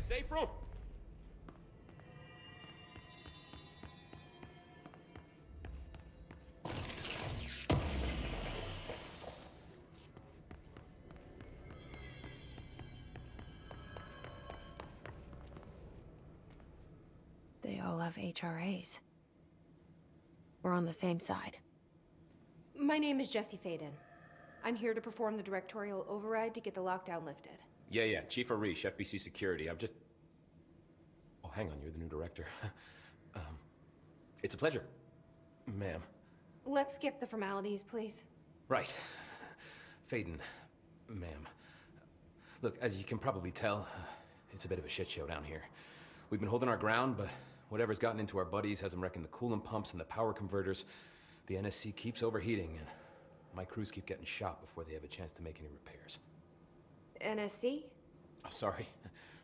safe room? They all have HRAs. We're on the same side. My name is Jesse Faden. I'm here to perform the directorial override to get the lockdown lifted. Yeah, Chief Arish, FBC Security. Oh, hang on, you're the new director. It's a pleasure, ma'am. Let's skip the formalities, please. Right. Faden, ma'am. Look, as you can probably tell, it's a bit of a shit show down here. We've been holding our ground, but whatever's gotten into our buddies has them wrecking the coolant pumps and the power converters. The NSC keeps overheating, and my crews keep getting shot before they have a chance to make any repairs. NSC? Oh, sorry.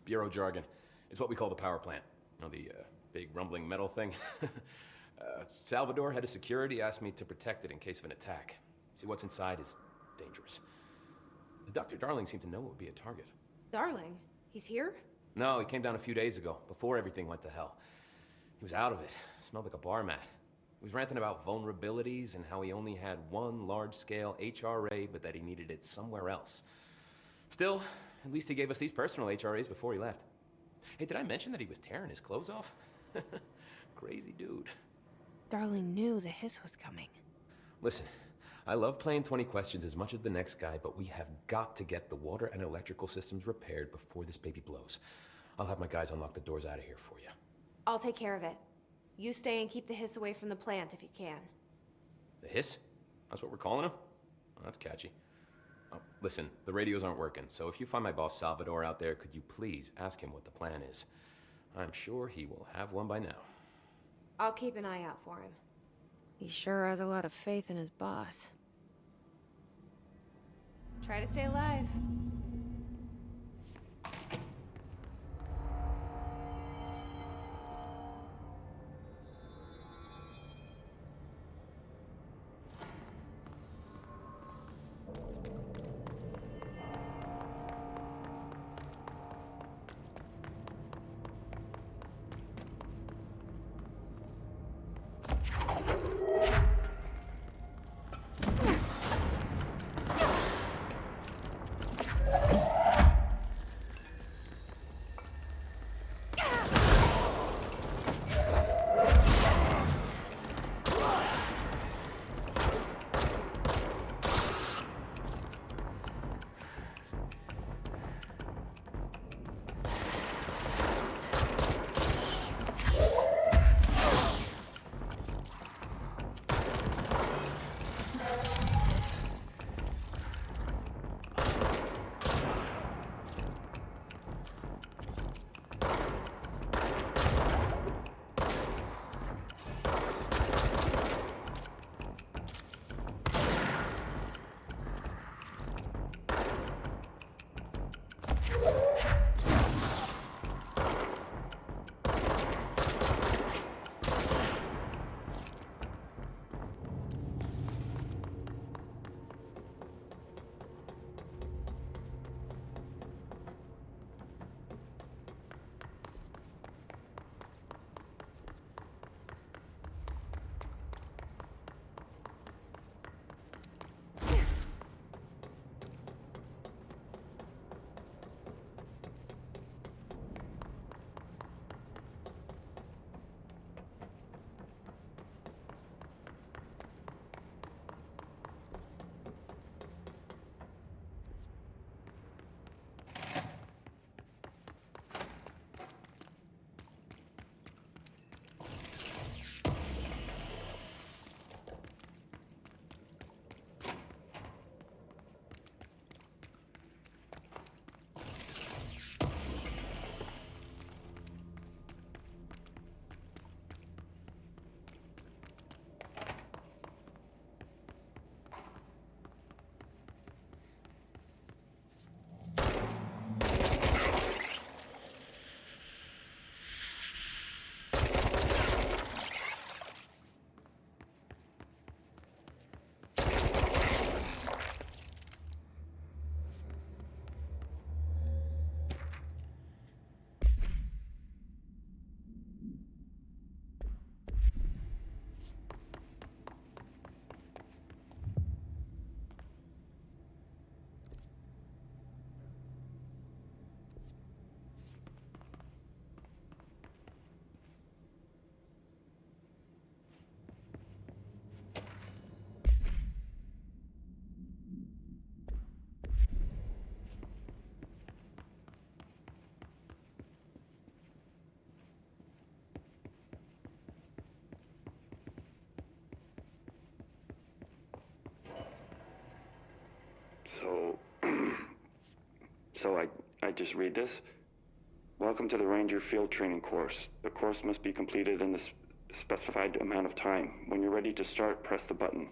Bureau jargon. It's what we call the power plant. You know, the big rumbling metal thing? Salvador, head of security, asked me to protect it in case of an attack. See, what's inside is dangerous. Dr. Darling seemed to know it would be a target. Darling? He's here? No, he came down a few days ago, before everything went to hell. He was out of it. Smelled like a bar mat. He was ranting about vulnerabilities and how he only had one large-scale HRA, but that he needed it somewhere else. Still, at least he gave us these personal HRAs before he left. Hey, did I mention that he was tearing his clothes off? Crazy dude. Darling knew the hiss was coming. Listen, I love playing 20 questions as much as the next guy, but we have got to get the water and electrical systems repaired before this baby blows. I'll have my guys unlock the doors out of here for you. I'll take care of it. You stay and keep the hiss away from the plant if you can. The hiss? That's what we're calling him? Oh, that's catchy. Oh, listen, the radios aren't working, so if you find my boss Salvador out there, could you please ask him what the plan is? I'm sure he will have one by now. I'll keep an eye out for him. He sure has a lot of faith in his boss. Try to stay alive. So... I just read this. Welcome to the Ranger Field Training course. The course must be completed in the specified amount of time. When you're ready to start, press the button.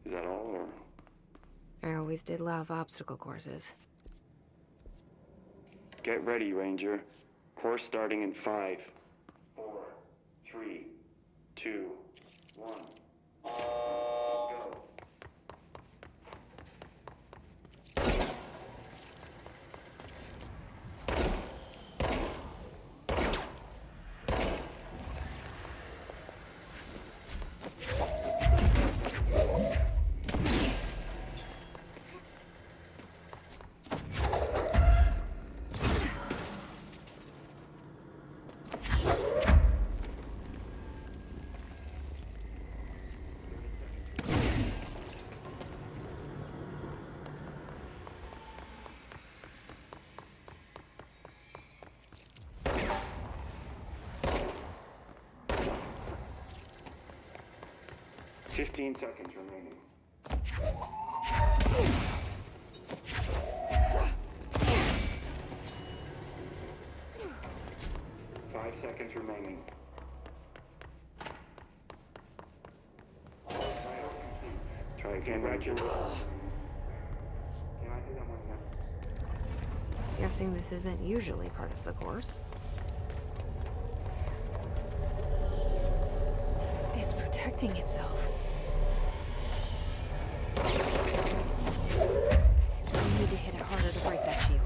Is that all, or...? I always did love obstacle courses. Get ready, Ranger. Course starting in 5, 4, 3, 2, 1. Go. Fifteen seconds remaining. 5 seconds remaining. Try again, Ranger. Can I do that one more? Guessing this isn't usually part of the course. It's protecting itself. I need to hit it harder to break that shield.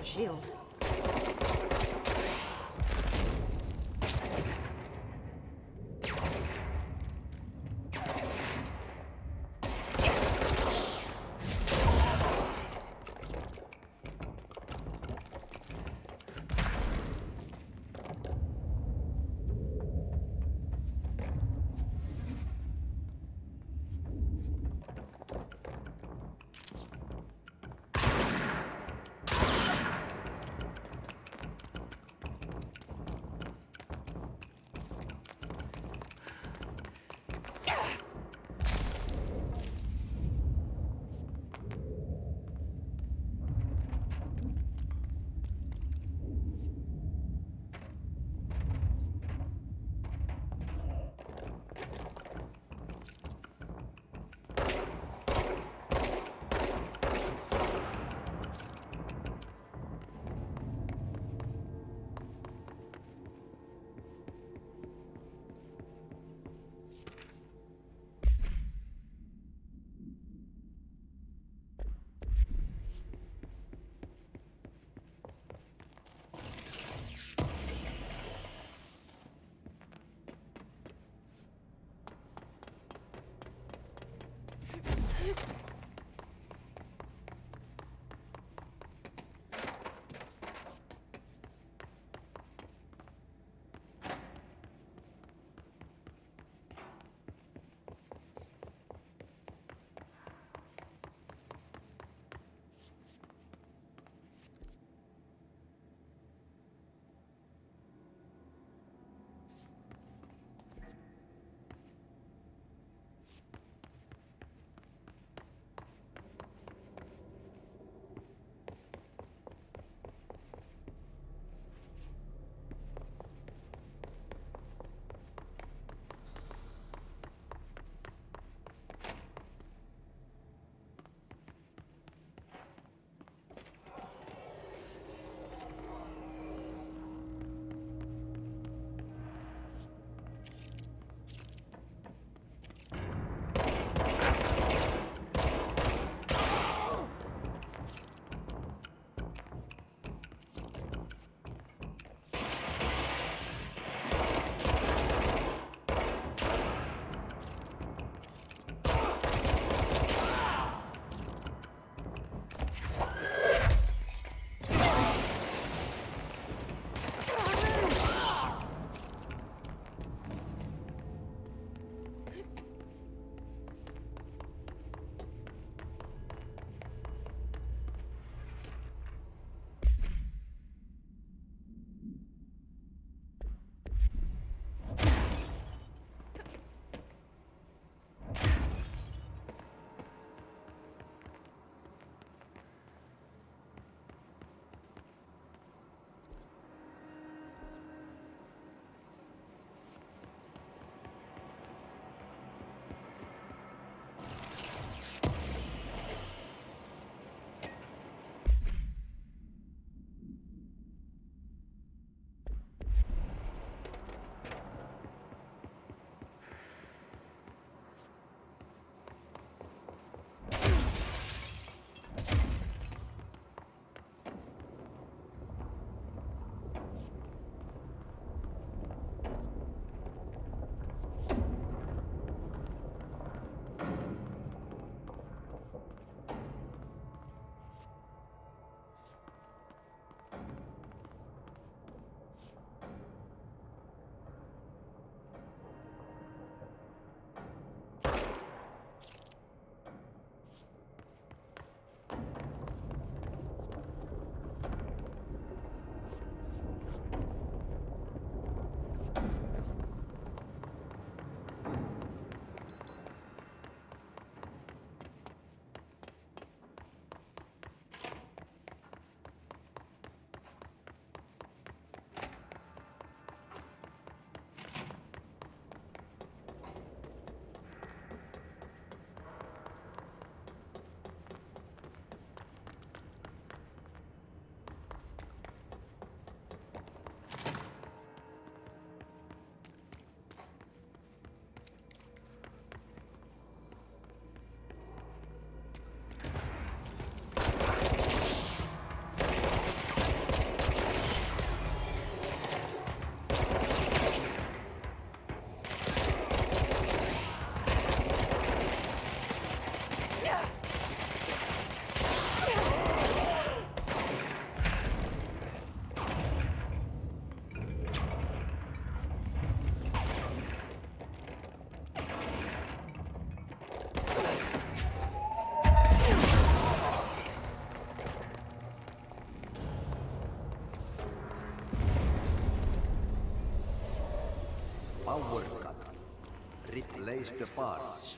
Shield. replace the parts.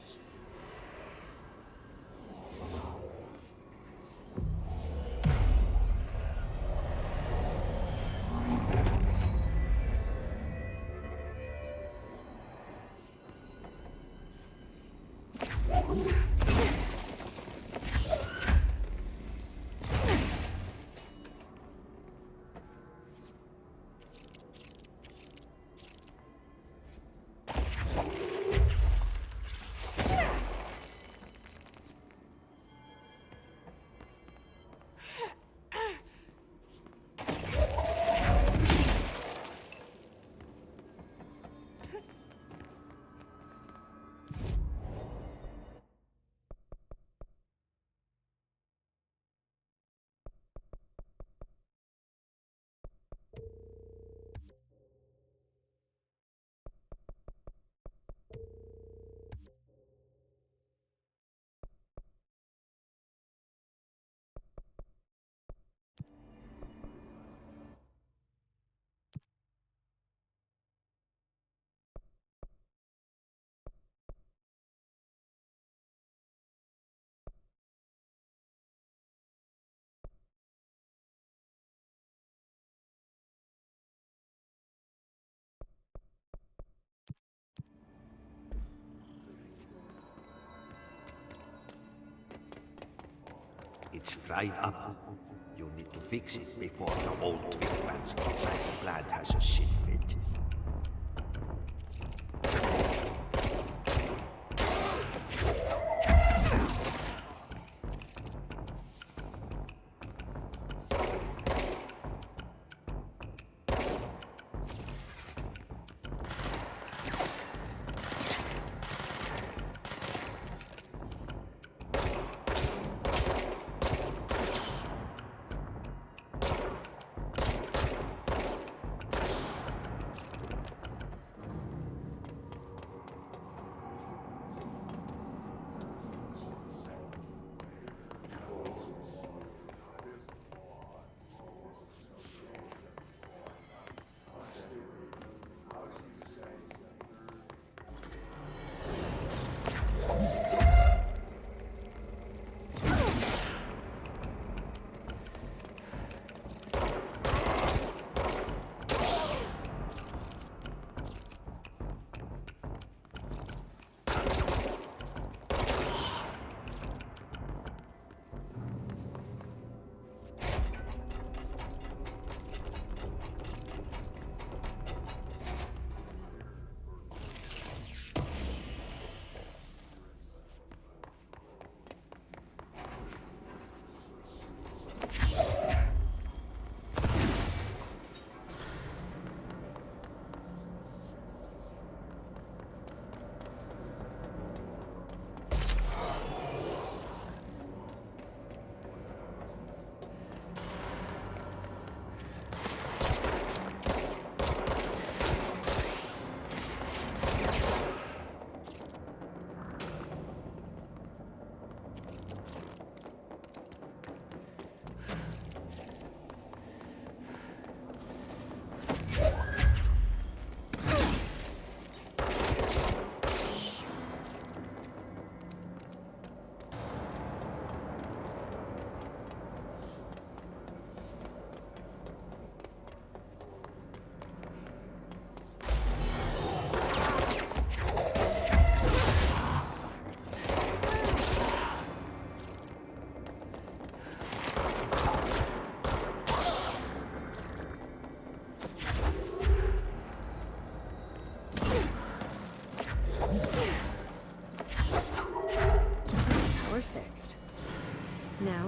It's fried up. You need to fix it before the old twin vats inside the plant has a shit fit.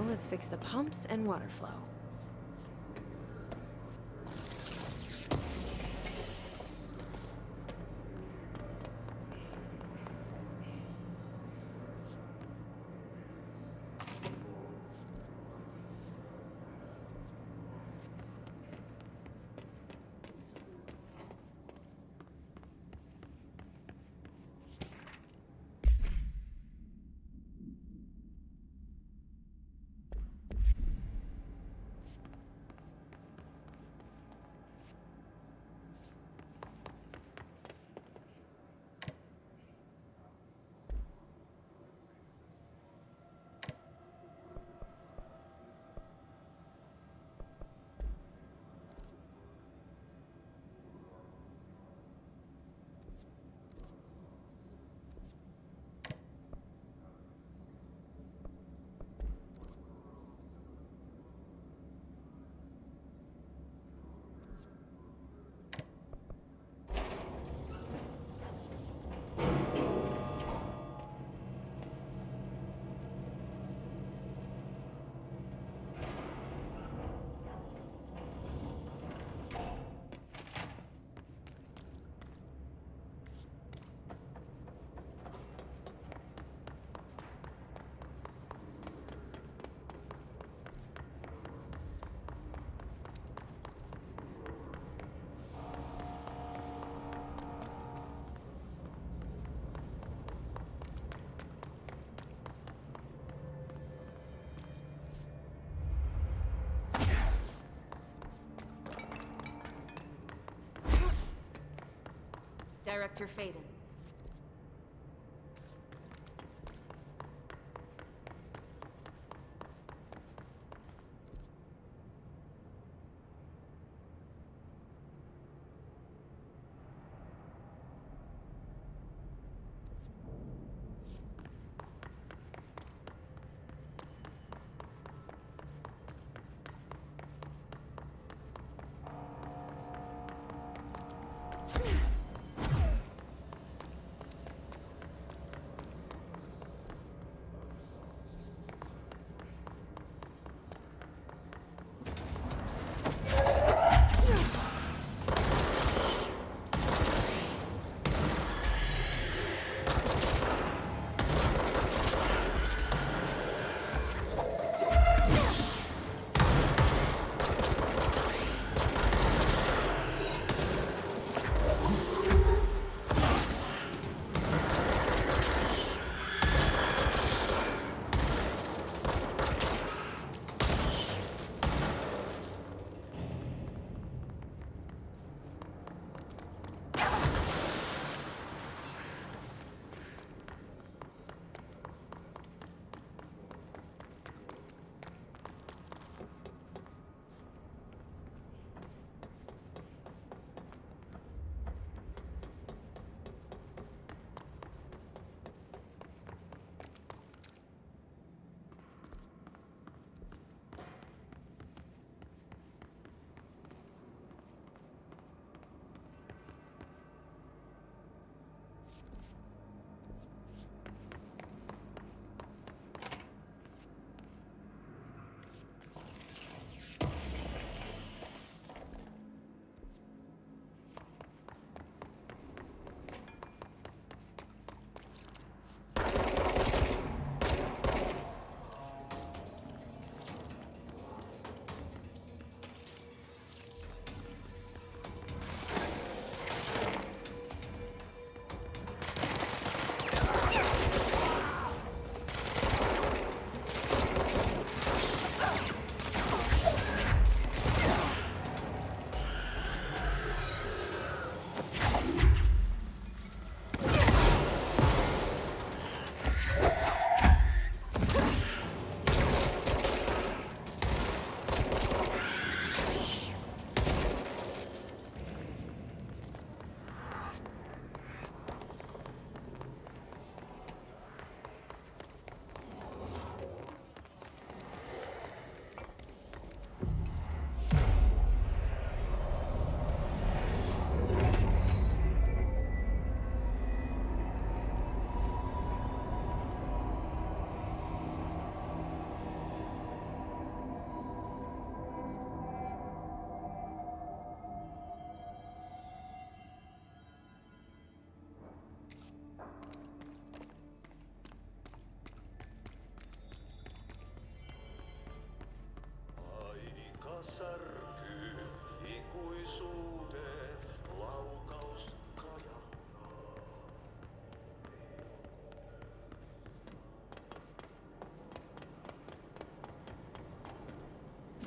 Let's fix the pumps and water flow. Director Faden.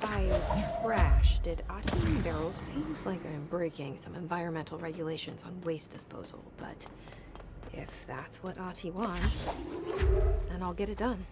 By crash, did Ati mean barrels? Seems like I'm breaking some environmental regulations on waste disposal, but if that's what Ati wants, then I'll get it done.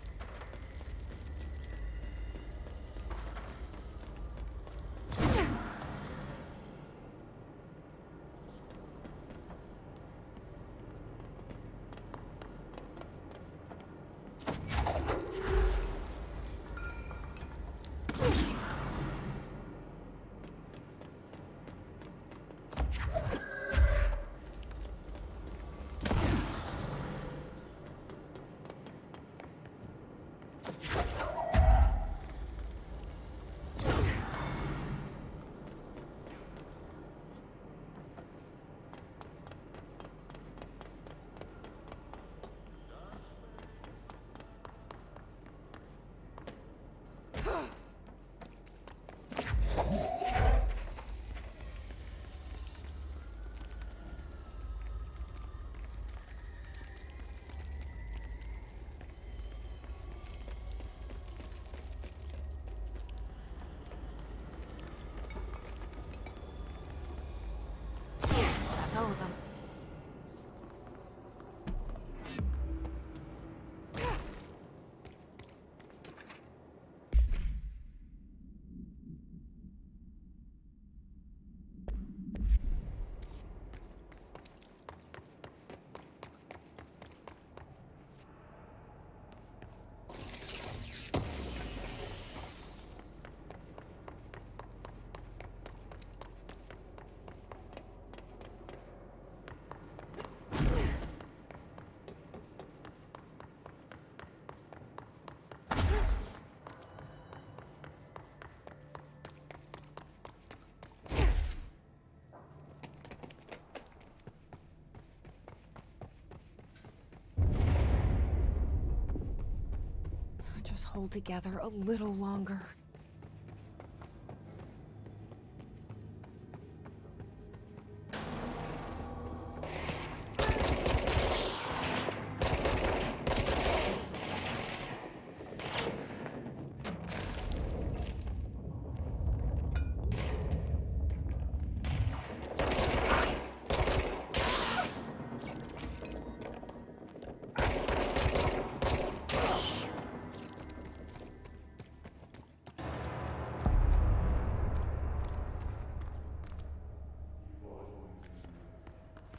just hold together a little longer.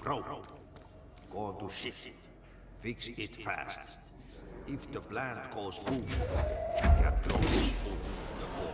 Bro, go to shit. Fix it fast. If the plant goes boom, we can throw this boom to the wall.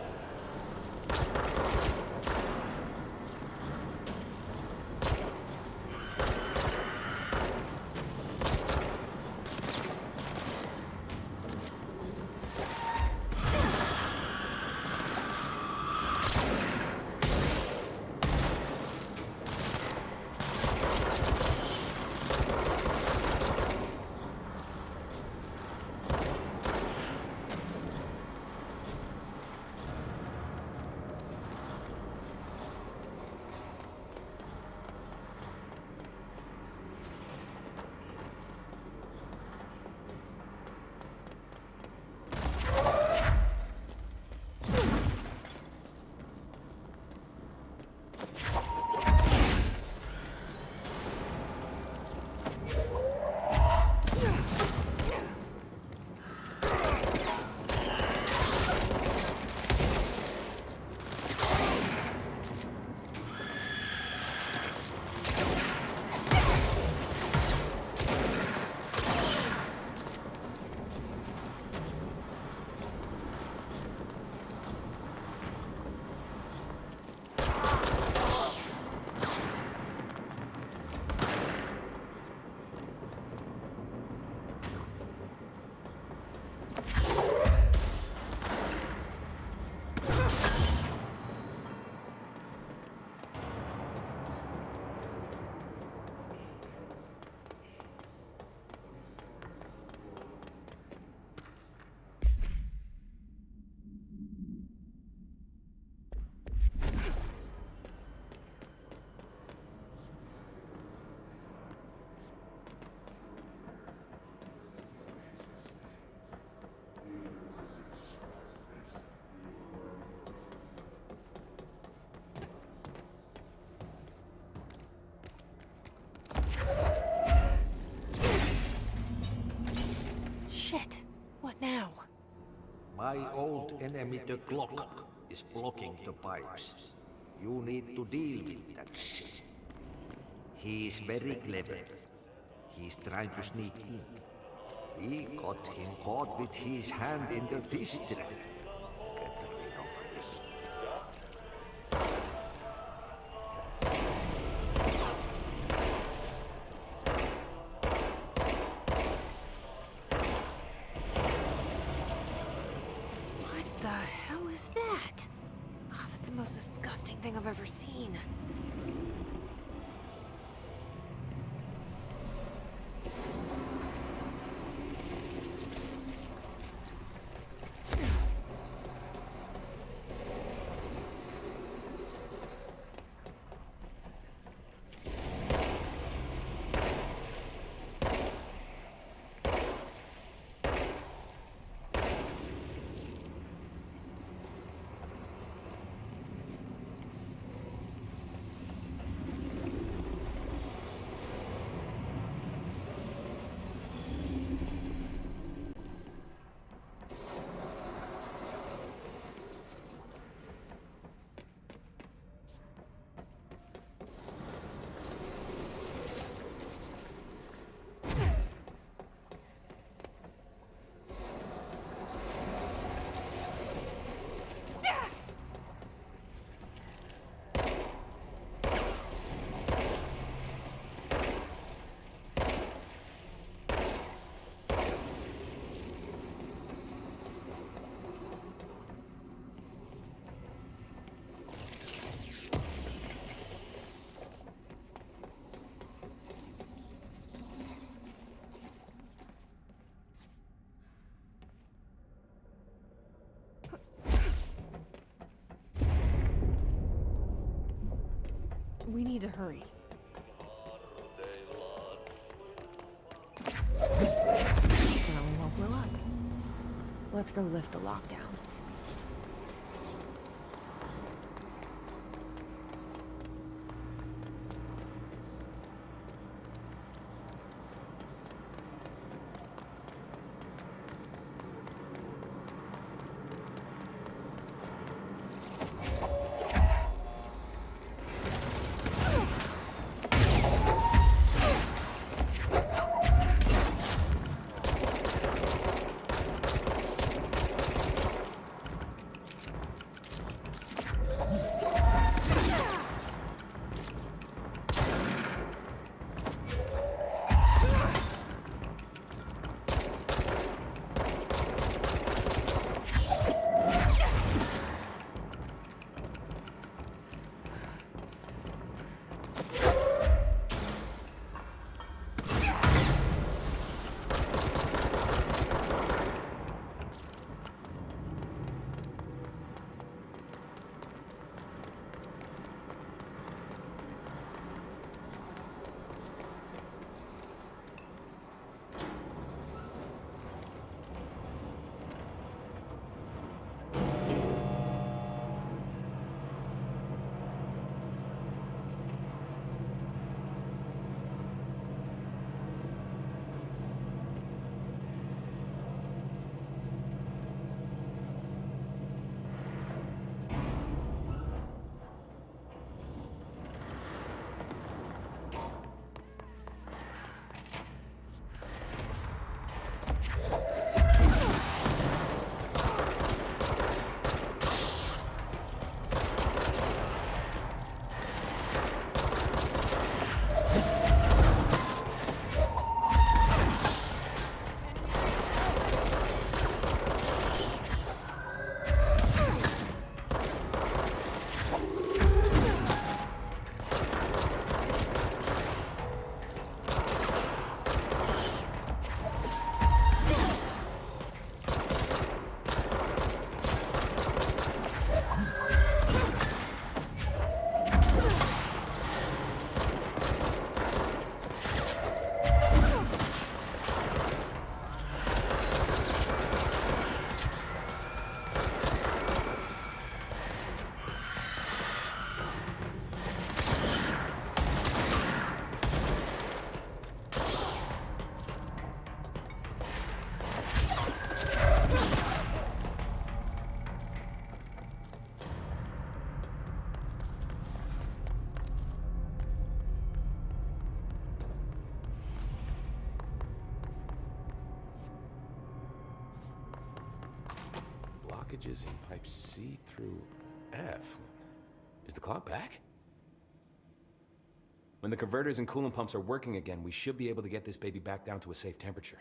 Shit. What now? My old enemy, the clock, is blocking the pipes. You need to deal with that shit. He is very clever. He's trying to sneak in. We got him caught with his hand in the fish trap. Get rid of him. What the hell is that? Oh, that's the most disgusting thing I've ever seen. We need to hurry. Well, we won't blow up. Let's go lift the lockdown. Blockages in pipe C through F. Is the clock back? When the converters and coolant pumps are working again, we should be able to get this baby back down to a safe temperature.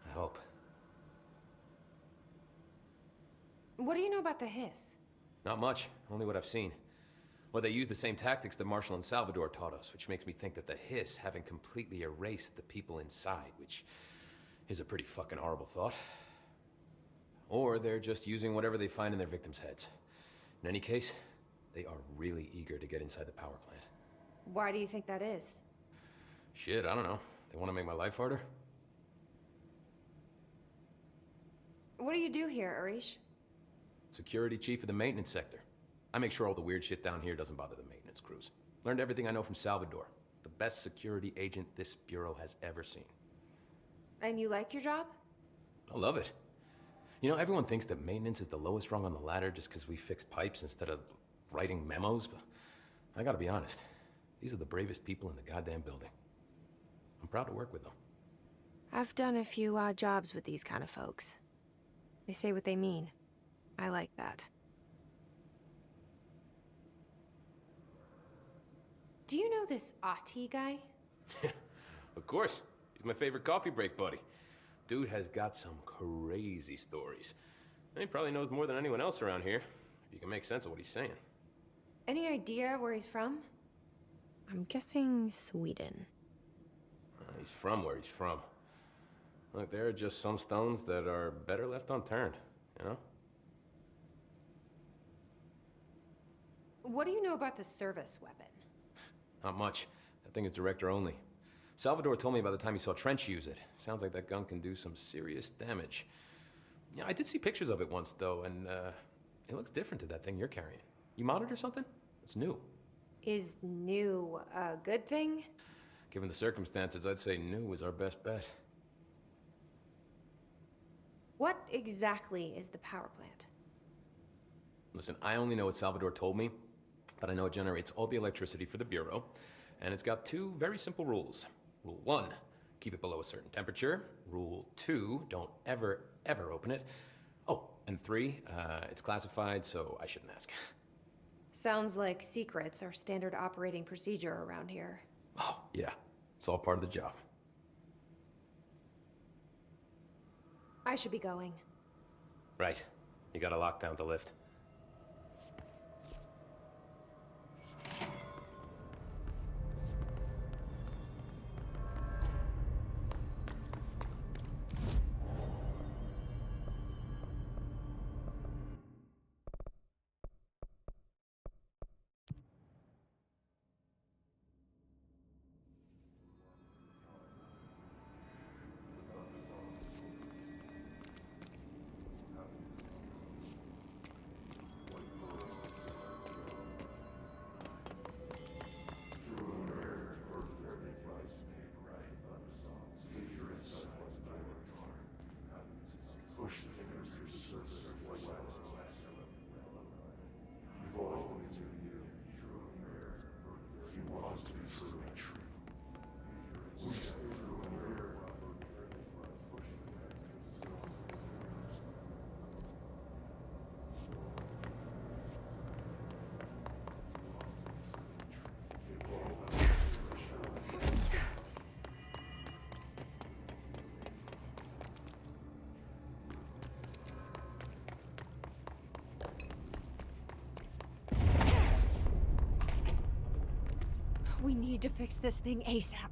I hope. What do you know about the hiss? Not much, only what I've seen. Well, they use the same tactics that Marshall and Salvador taught us, which makes me think that the hiss haven't completely erased the people inside, which is a pretty fucking horrible thought. Or they're just using whatever they find in their victims' heads. In any case, they are really eager to get inside the power plant. Why do you think that is? Shit, I don't know. They want to make my life harder? What do you do here, Arish? Security chief of the maintenance sector. I make sure all the weird shit down here doesn't bother the maintenance crews. Learned everything I know from Salvador. The best security agent this bureau has ever seen. And you like your job? I love it. You know, everyone thinks that maintenance is the lowest rung on the ladder just because we fix pipes instead of writing memos, but I gotta be honest. These are the bravest people in the goddamn building. I'm proud to work with them. I've done a few odd jobs with these kind of folks. They say what they mean. I like that. Do you know this Ati guy? Of course. He's my favorite coffee break buddy. Dude has got some crazy stories. And he probably knows more than anyone else around here, if you can make sense of what he's saying. Any idea where he's from? I'm guessing Sweden. He's from where he's from. Look, there are just some stones that are better left unturned, you know? What do you know about the service weapon? Not much. That thing is director only. Salvador told me by the time he saw Trench use it. Sounds like that gun can do some serious damage. Yeah, I did see pictures of it once, though, and it looks different to that thing you're carrying. You modded or something? It's new. Is new a good thing? Given the circumstances, I'd say new is our best bet. What exactly is the power plant? Listen, I only know what Salvador told me, but I know it generates all the electricity for the Bureau, and it's got two very simple rules. Rule 1, keep it below a certain temperature. Rule 2, don't ever, ever open it. Oh, and 3, it's classified, so I shouldn't ask. Sounds like secrets are standard operating procedure around here. Oh, yeah. It's all part of the job. I should be going. Right. You got a lockdown to lift. We need to fix this thing ASAP.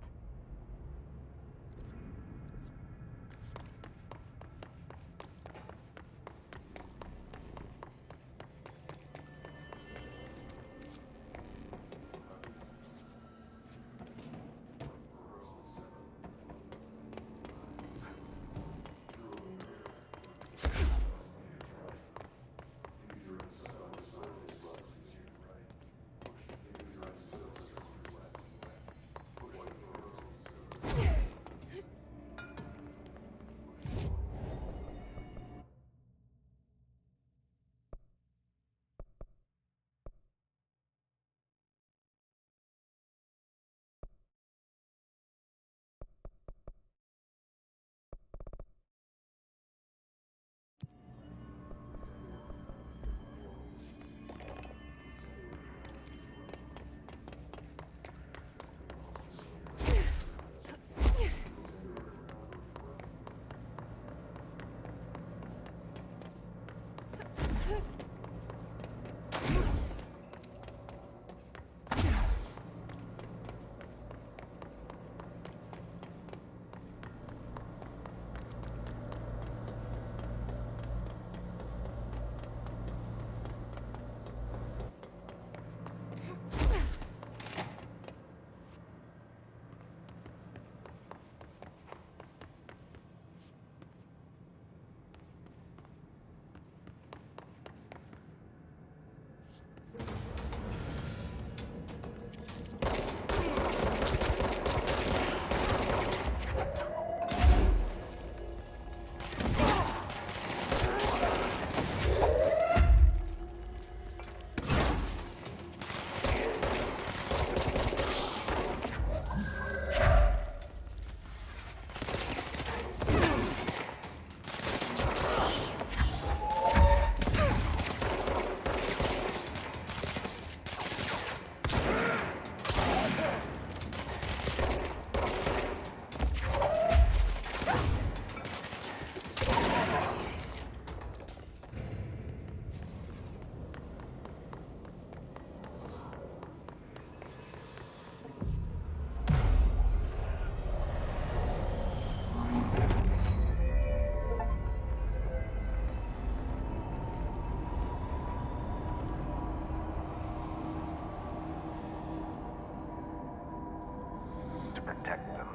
detect them.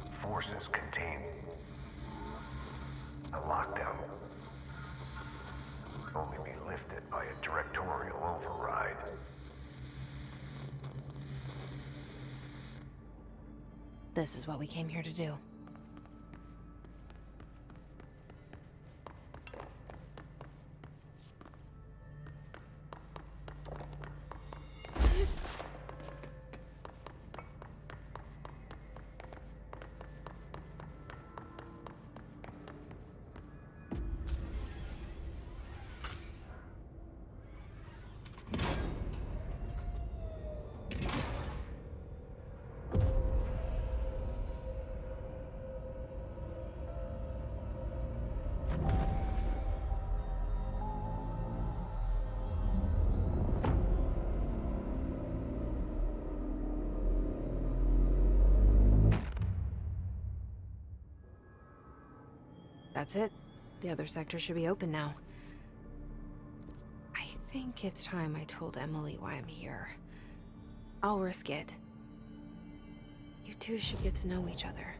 Forces contain a lockdown. Only be lifted by a directorial override. This is what we came here to do. That's it. The other sector should be open now. I think it's time I told Emily why I'm here. I'll risk it. You two should get to know each other.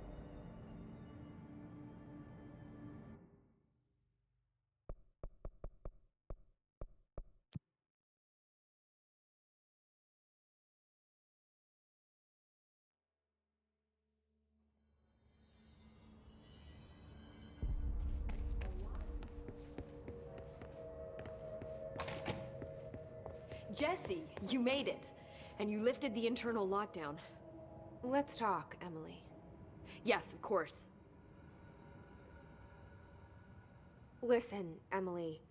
Jesse, you made it. And you lifted the internal lockdown. Let's talk, Emily. Yes, of course. Listen, Emily.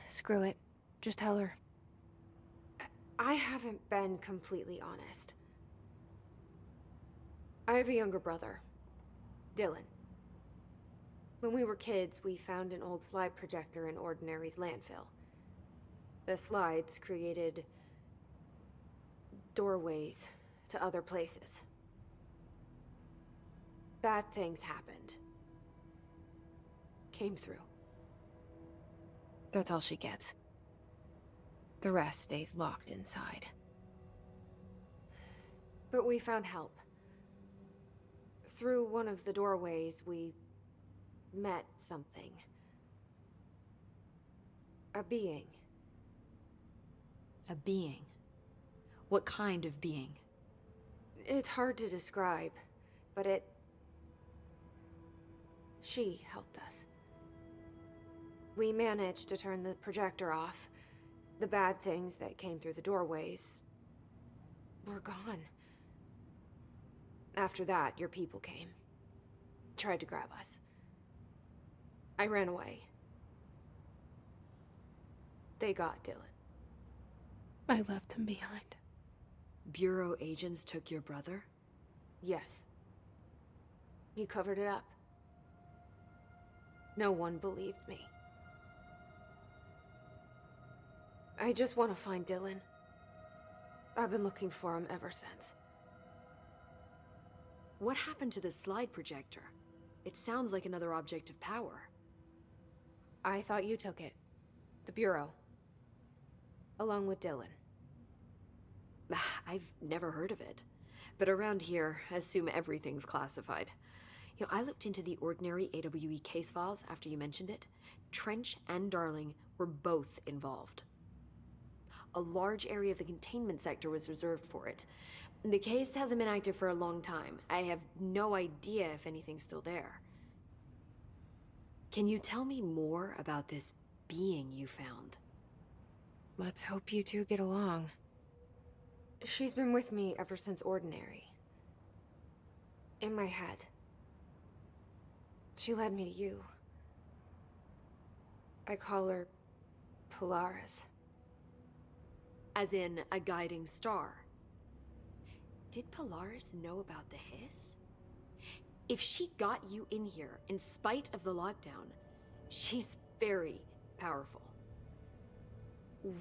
Screw it. Just tell her. I haven't been completely honest. I have a younger brother, Dylan. When we were kids, we found an old slide projector in Ordinary's landfill. The slides created doorways to other places. Bad things happened. Came through. That's all she gets. The rest stays locked inside. But we found help. Through one of the doorways, we met something. A being. A being? What kind of being? It's hard to describe, but she helped us. We managed to turn the projector off. The bad things that came through the doorways were gone. After that, your people came. Tried to grab us. I ran away. They got Dylan. I left him behind. Bureau agents took your brother? Yes. You covered it up. No one believed me. I just want to find Dylan. I've been looking for him ever since. What happened to the slide projector? It sounds like another object of power. I thought you took it. The Bureau. Along with Dylan. I've never heard of it. But around here, I assume everything's classified. You know, I looked into the Ordinary AWE case files after you mentioned it. Trench and Darling were both involved. A large area of the containment sector was reserved for it. The case hasn't been active for a long time. I have no idea if anything's still there. Can you tell me more about this being you found? Let's hope you two get along. She's been with me ever since Ordinary. In my head. She led me to you. I call her Polaris. As in, a guiding star. Did Polaris know about the hiss? If she got you in here in spite of the lockdown, she's very powerful.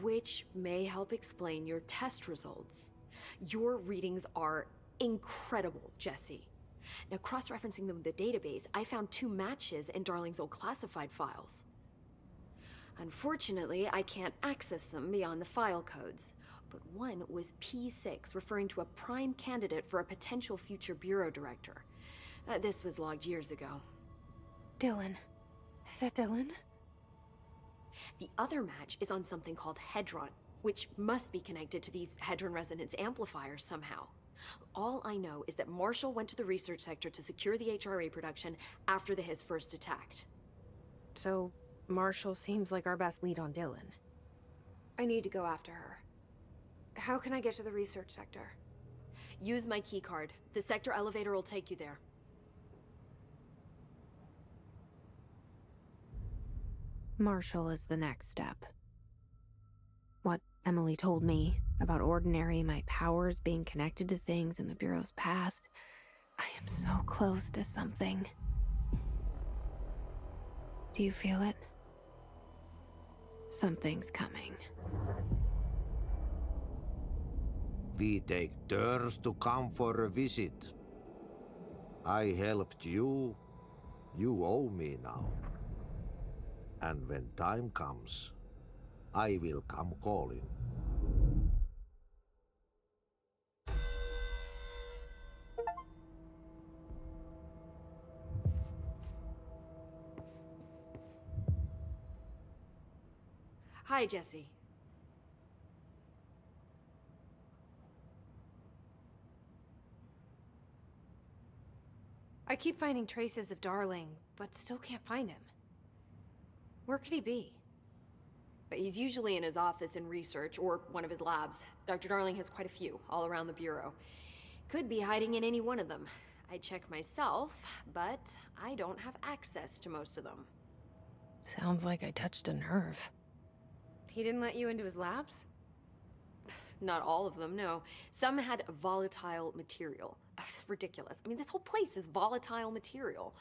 Which may help explain your test results. Your readings are incredible, Jesse. Now, cross-referencing them with the database, I found 2 matches in Darling's old classified files. Unfortunately, I can't access them beyond the file codes. but one was P6, referring to a prime candidate for a potential future bureau director. This was logged years ago. Dylan. Is that Dylan? The other match is on something called Hedron, which must be connected to these Hedron resonance amplifiers somehow. All I know is that Marshall went to the research sector to secure the HRA production after the Hiss first attacked. So, Marshall seems like our best lead on Dylan. I need to go after her. How can I get to the research sector? Use my keycard. The sector elevator will take you there. Marshall is the next step. What Emily told me about Ordinary, my powers being connected to things in the Bureau's past, I am so close to something. Do you feel it? Something's coming. We take turns to come for a visit. I helped you. You owe me now. And when time comes, I will come calling. Hi, Jesse. I keep finding traces of Darling, but still can't find him. Where could he be? But he's usually in his office in research, or one of his labs. Dr. Darling has quite a few, all around the Bureau. Could be hiding in any one of them. I check myself, but I don't have access to most of them. Sounds like I touched a nerve. He didn't let you into his labs? Not all of them, no. Some had volatile material. It's ridiculous. I mean, this whole place is volatile material.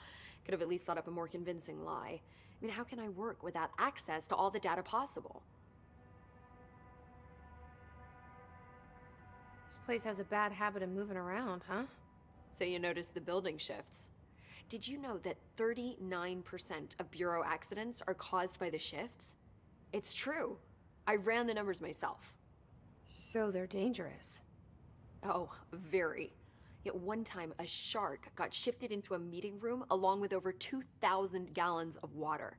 Could have at least thought up a more convincing lie. I mean, how can I work without access to all the data possible? This place has a bad habit of moving around, huh? So you notice the building shifts. Did you know that 39% of Bureau accidents are caused by the shifts? It's true. I ran the numbers myself. So they're dangerous. Oh, very. Yet one time, a shark got shifted into a meeting room along with over 2,000 gallons of water.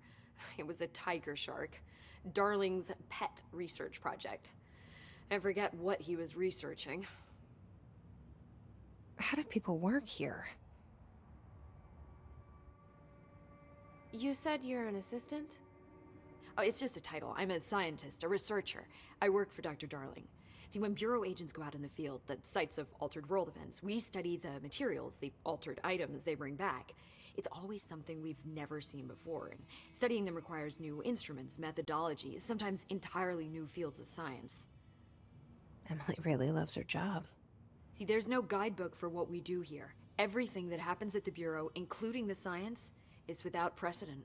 It was a tiger shark. Darling's pet research project. I forget what he was researching. How do people work here? You said you're an assistant? Oh, it's just a title. I'm a scientist, a researcher. I work for Dr. Darling. See, when Bureau agents go out in the field, the sites of altered world events, we study the materials, the altered items they bring back. It's always something we've never seen before, and studying them requires new instruments, methodologies, sometimes entirely new fields of science. Emily really loves her job. See, there's no guidebook for what we do here. Everything that happens at the Bureau, including the science, is without precedent.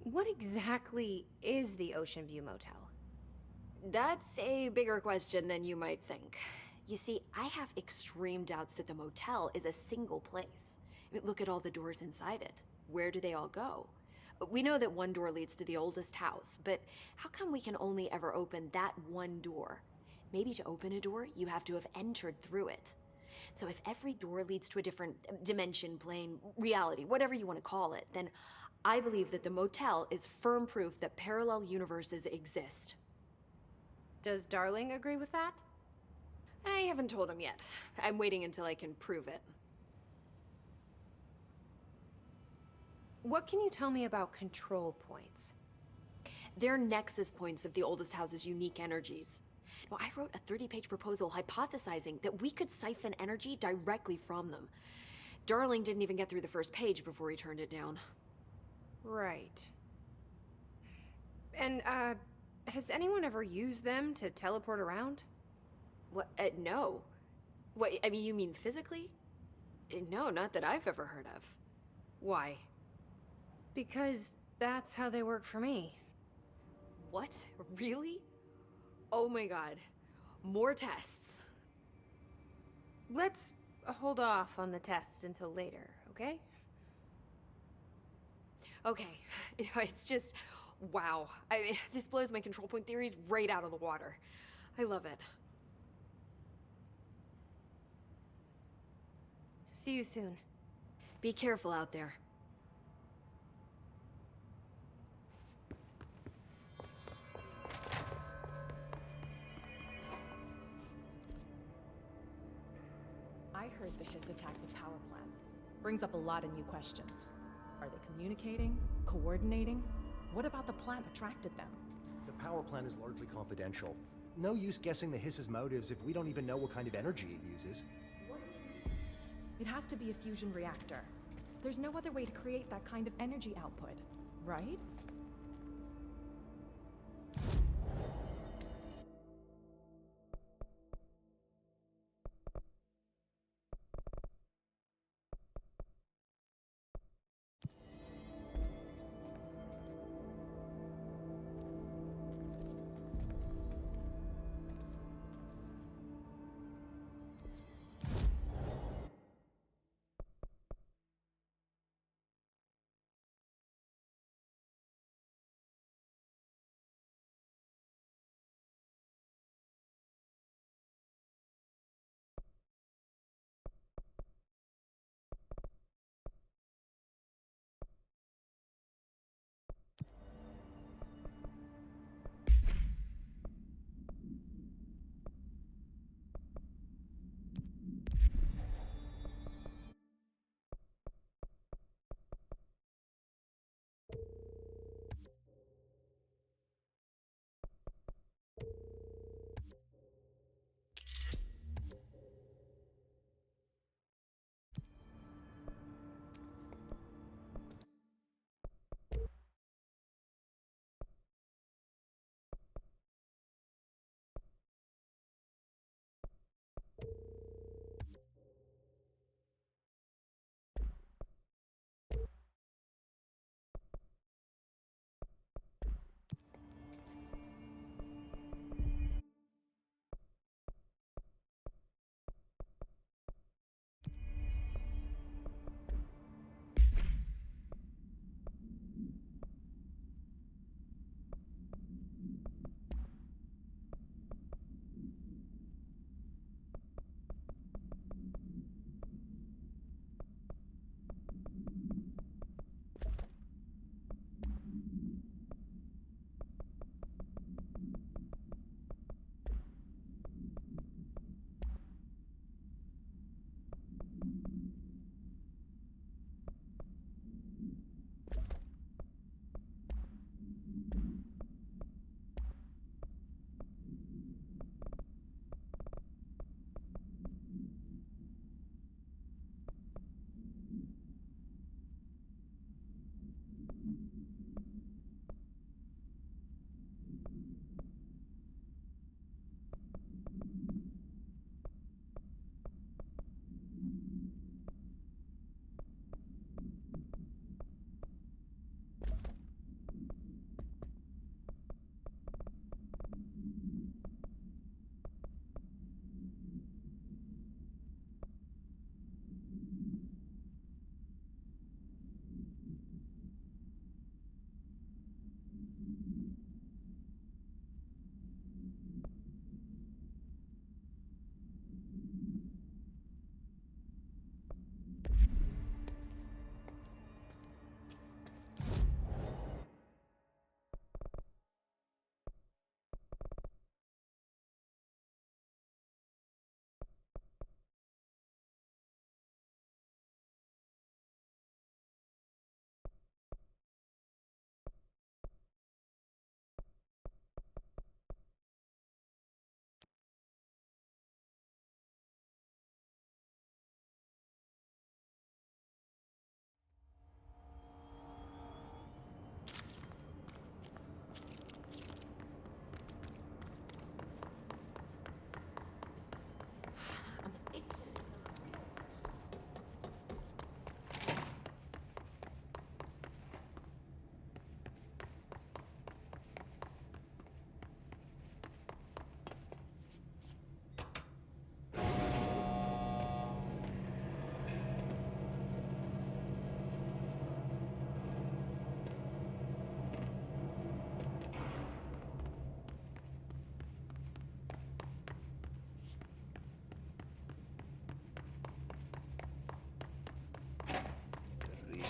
What exactly is the Ocean View Motel? That's a bigger question than you might think. You see, I have extreme doubts that the motel is a single place. I mean, look at all the doors inside it. Where do they all go? We know that one door leads to the oldest house, but how come we can only ever open that one door? Maybe to open a door, you have to have entered through it. So if every door leads to a different dimension, plane, reality, whatever you want to call it, then I believe that the motel is firm proof that parallel universes exist. Does Darling agree with that? I haven't told him yet. I'm waiting until I can prove it. What can you tell me about control points? They're nexus points of the oldest house's unique energies. Now, I wrote a 30-page proposal hypothesizing that we could siphon energy directly from them. Darling didn't even get through the first page before he turned it down. Right. And, has anyone ever used them to teleport around? What? No. What, I mean, you mean physically? No, not that I've ever heard of. Why? Because that's how they work for me. What? Really? Oh my god. More tests. Let's hold off on the tests until later, okay? Okay. It's just, Wow. I mean, this blows my control point theories right out of the water. I love it. See you soon. Be careful out there. I heard the Hiss attacked the power plant. Brings up a lot of new questions. Are they communicating? Coordinating? What about the plant attracted them? The power plant is largely confidential. No use guessing the Hiss's motives if we don't even know what kind of energy it uses. It has to be a fusion reactor. There's no other way to create that kind of energy output, right?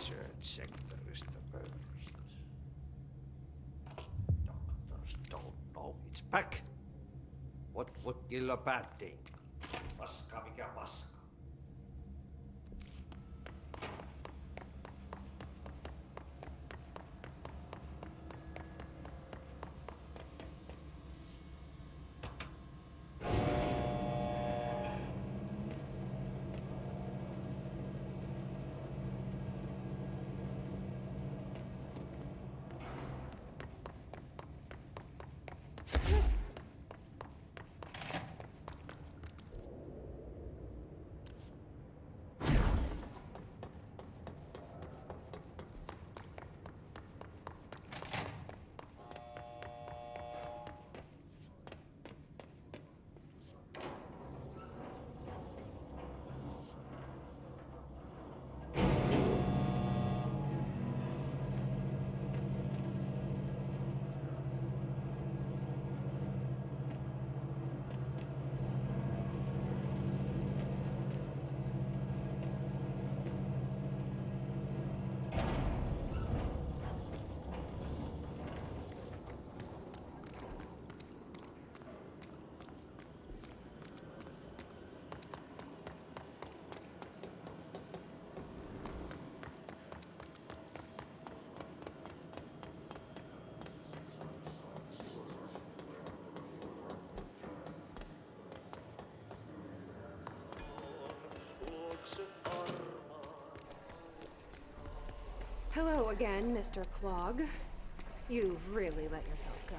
Research sector is the worst. Doctors don't know it's back. What would kill a bad thing? Paska mikä paska. Hello again, Mr. Clog. You've really let yourself go.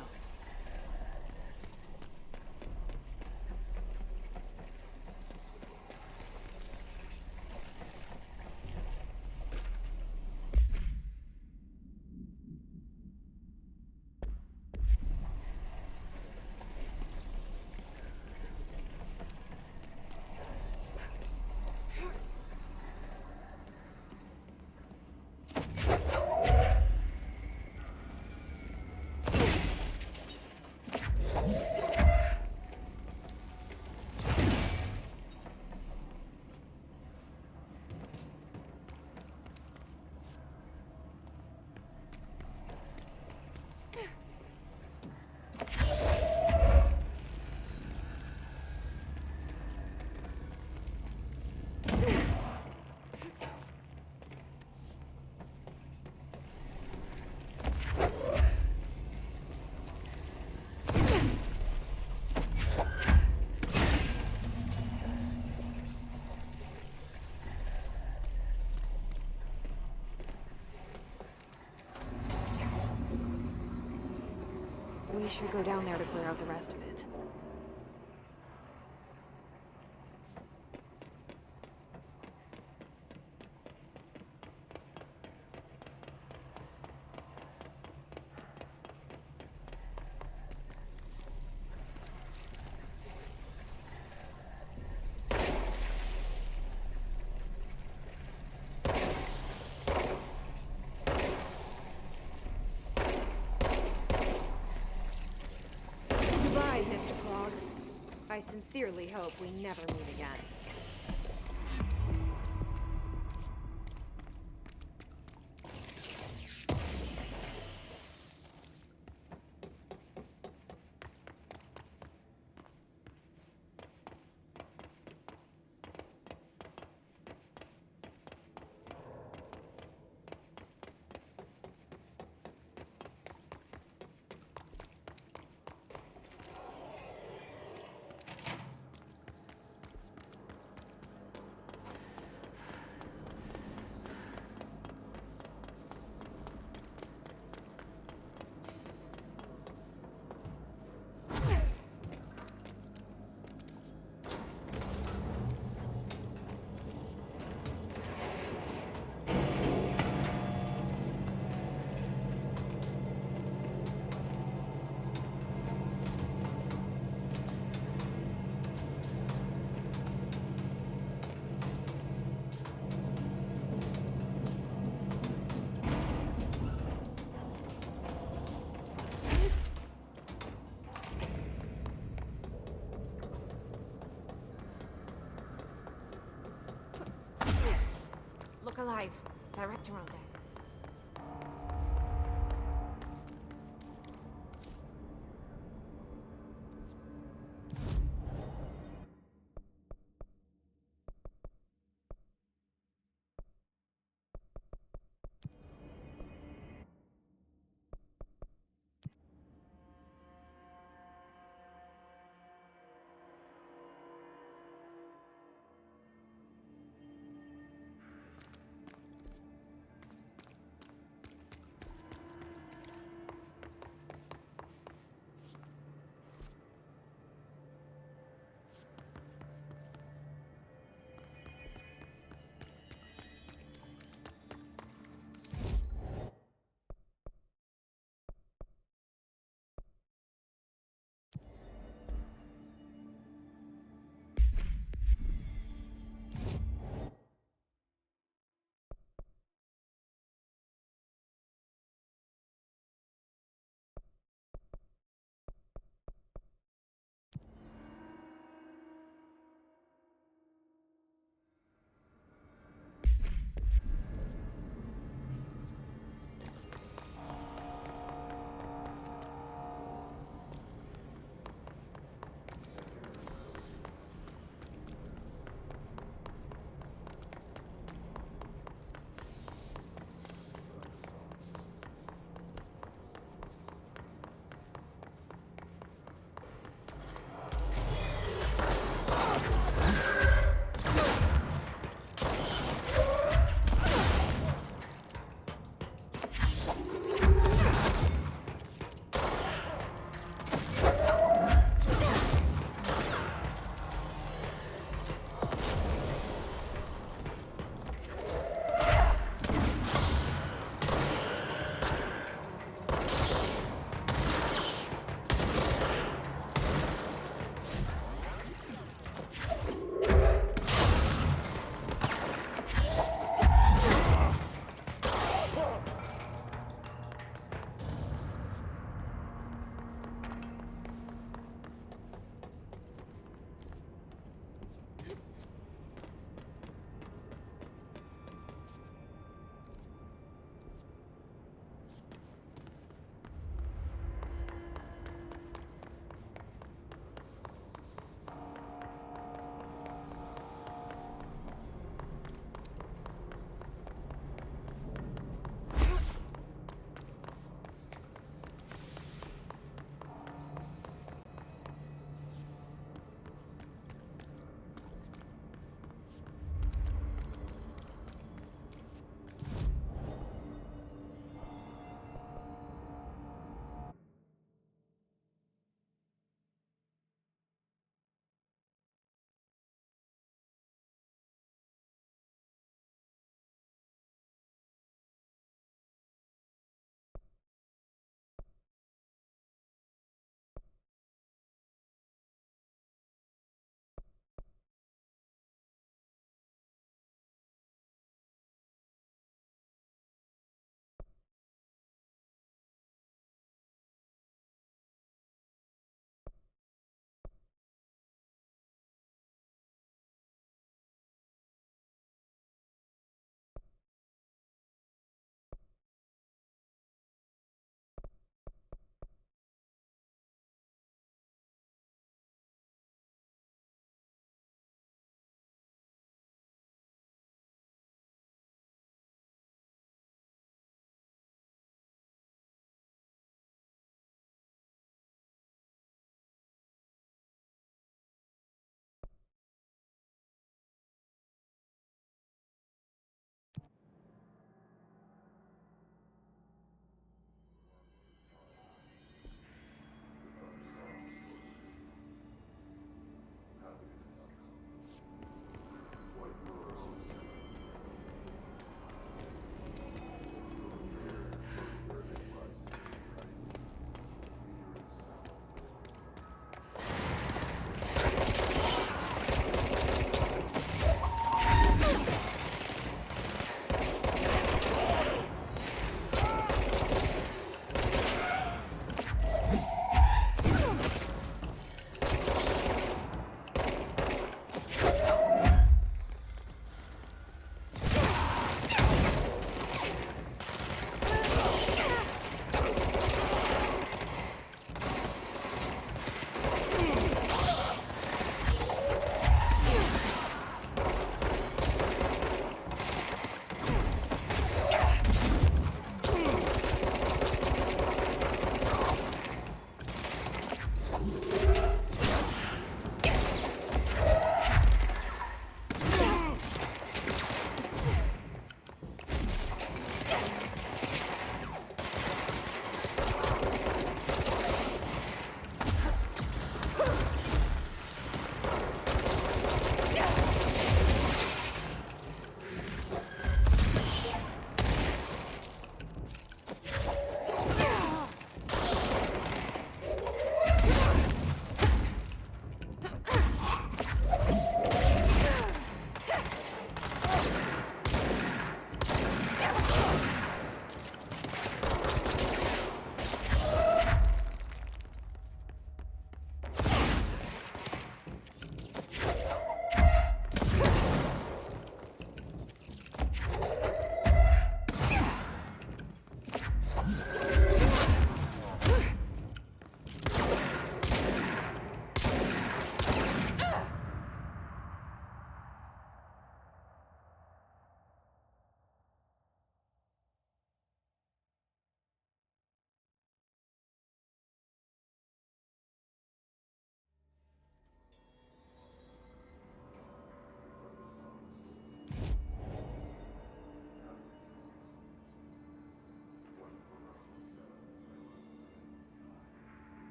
We should go down there to clear out the rest of it. Mr. Clog. I sincerely hope we never meet again. Look alive. Director on deck.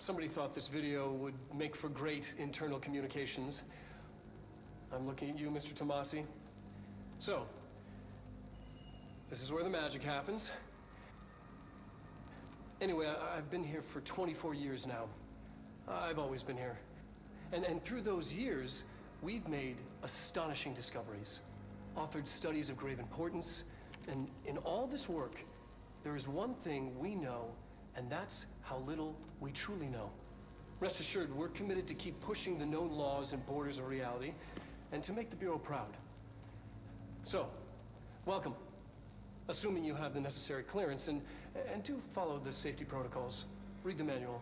Somebody thought this video would make for great internal communications. I'm looking at you, Mr. Tomasi. So, this is where the magic happens. Anyway, I've been here for 24 years now. I've always been here. And through those years, we've made astonishing discoveries, authored studies of grave importance, and in all this work, there is one thing we know, and that's how little we truly know. Rest assured, we're committed to keep pushing the known laws and borders of reality, and to make the Bureau proud. So, welcome. Assuming you have the necessary clearance, and do follow the safety protocols. Read the manual.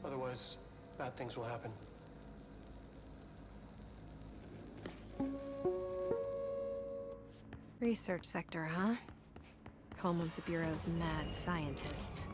Otherwise, bad things will happen. Research sector, huh? Home of the Bureau's mad scientists.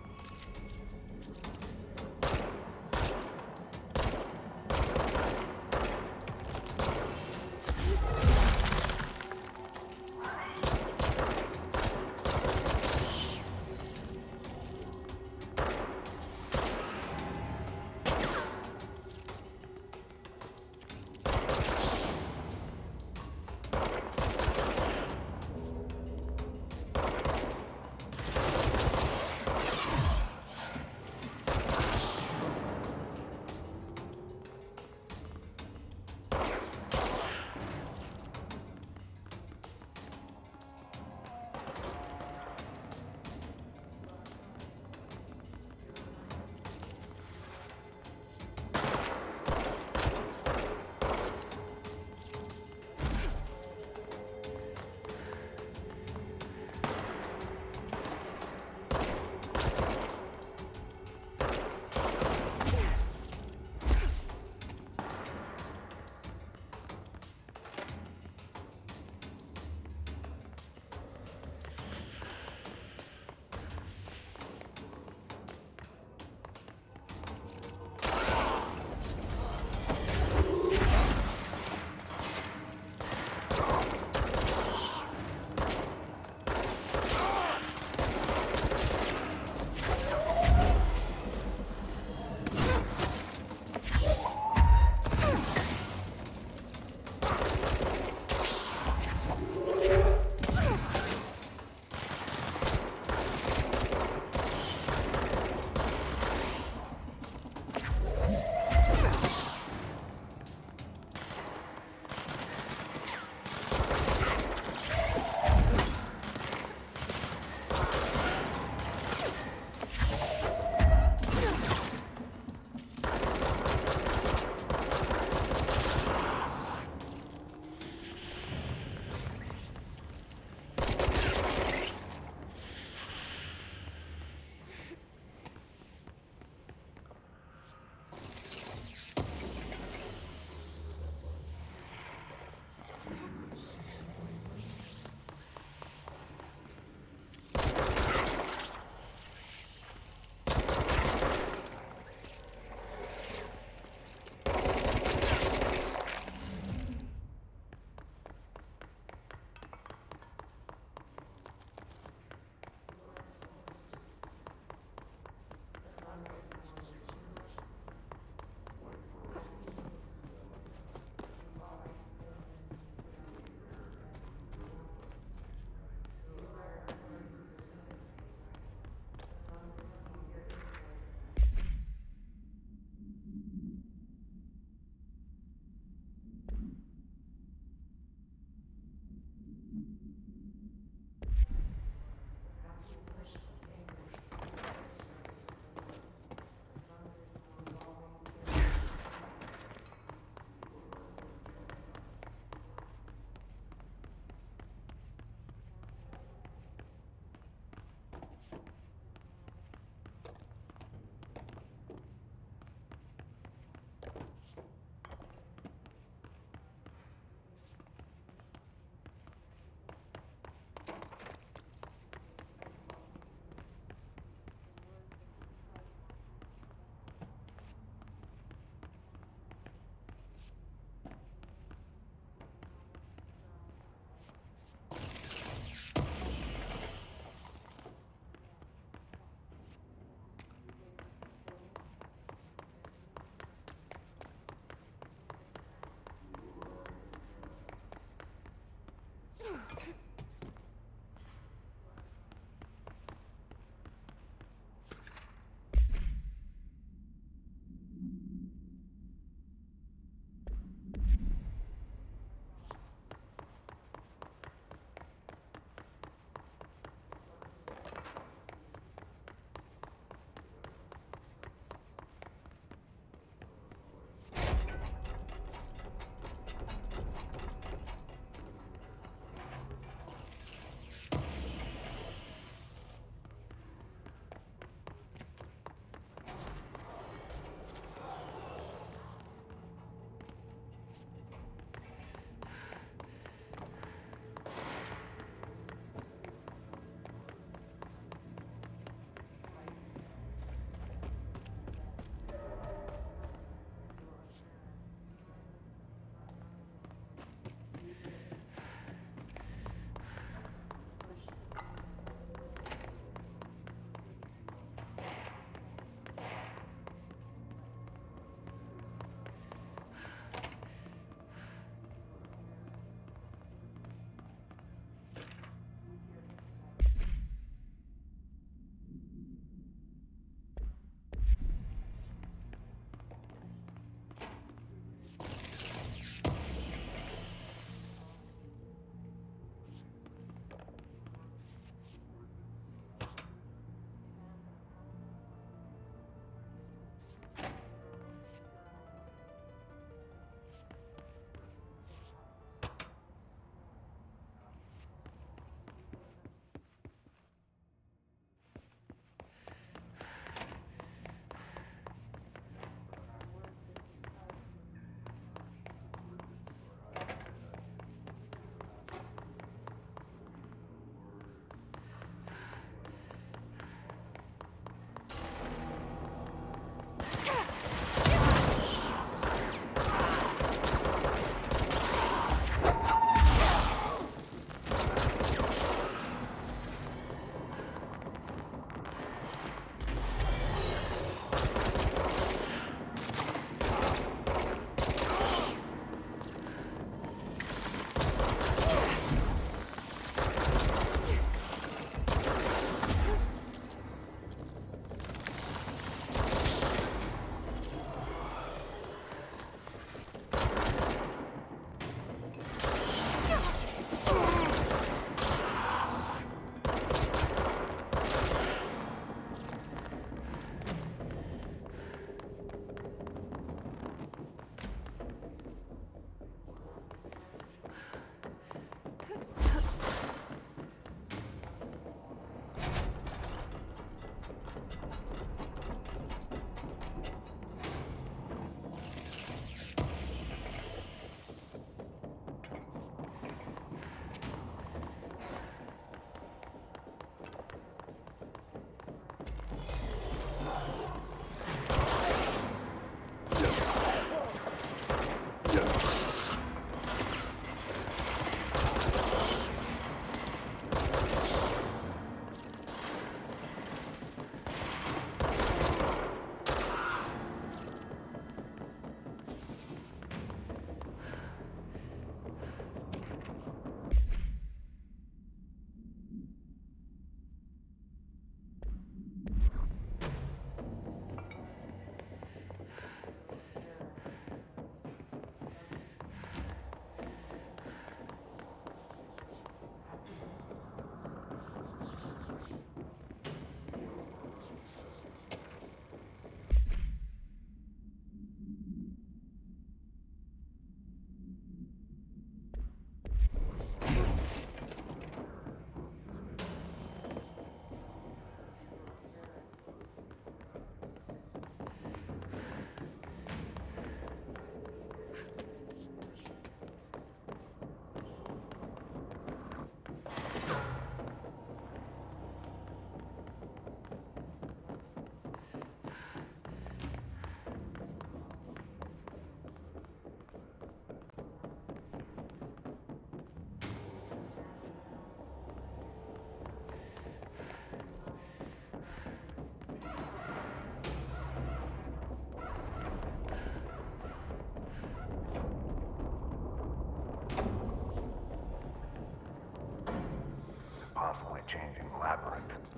labyrinth.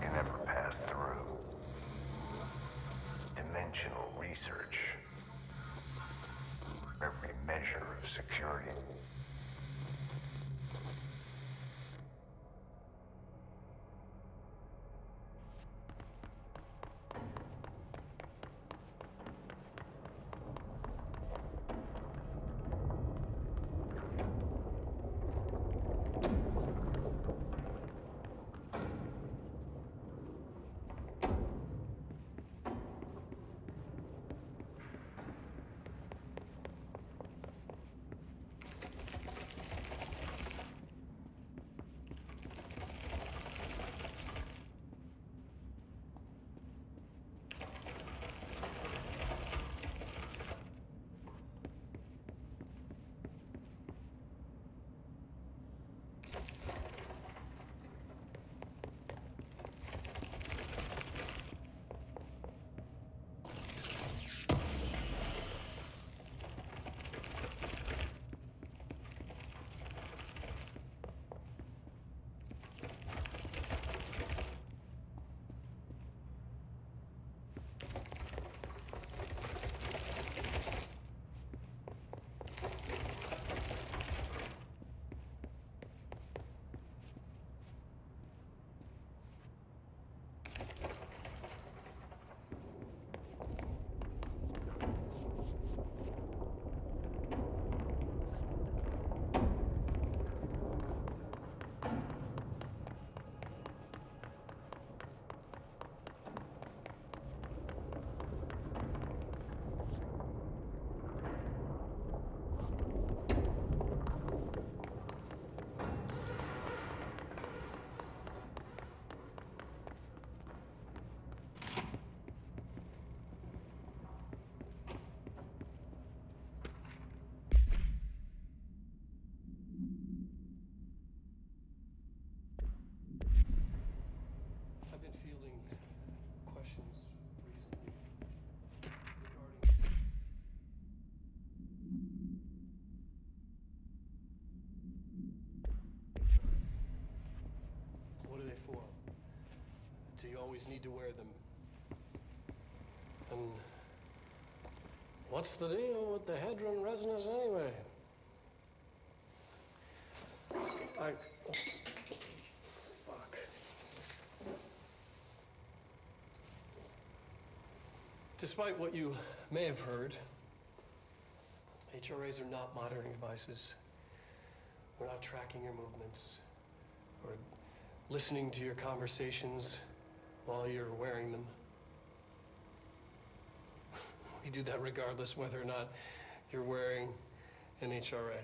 You never pass through. Dimensional research. Every measure of security. I've been fielding questions recently regarding drugs. What are they for? Do you always need to wear them? And what's the deal with the hedron resonance anyway? Fuck. Despite what you may have heard, HRAs are not monitoring devices. We're not tracking your movements or listening to your conversations while you're wearing them. We do that regardless whether or not you're wearing an HRA.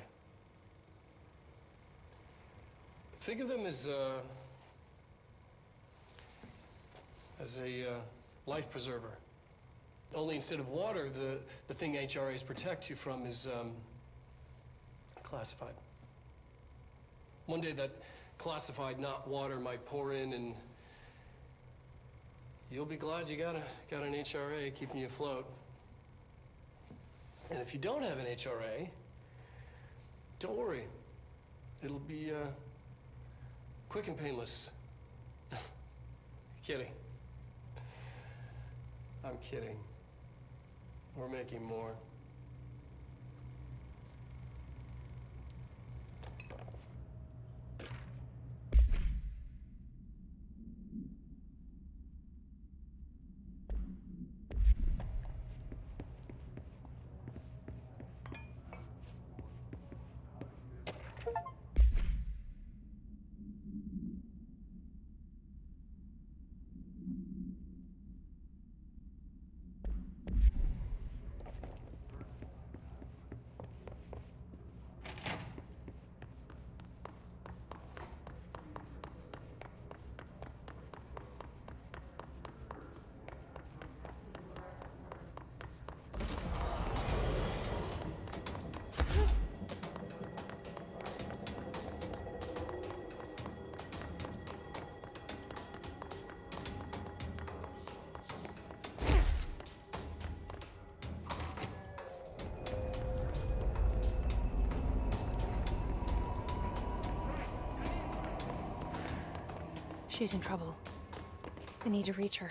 Think of them as a life preserver. Only instead of water, the thing HRAs protect you from is classified. One day that classified, not water, might pour in, and you'll be glad you got an HRA keeping you afloat. And if you don't have an HRA, don't worry. It'll be quick and painless. Kidding. I'm kidding. We're making more. She's in trouble. I need to reach her.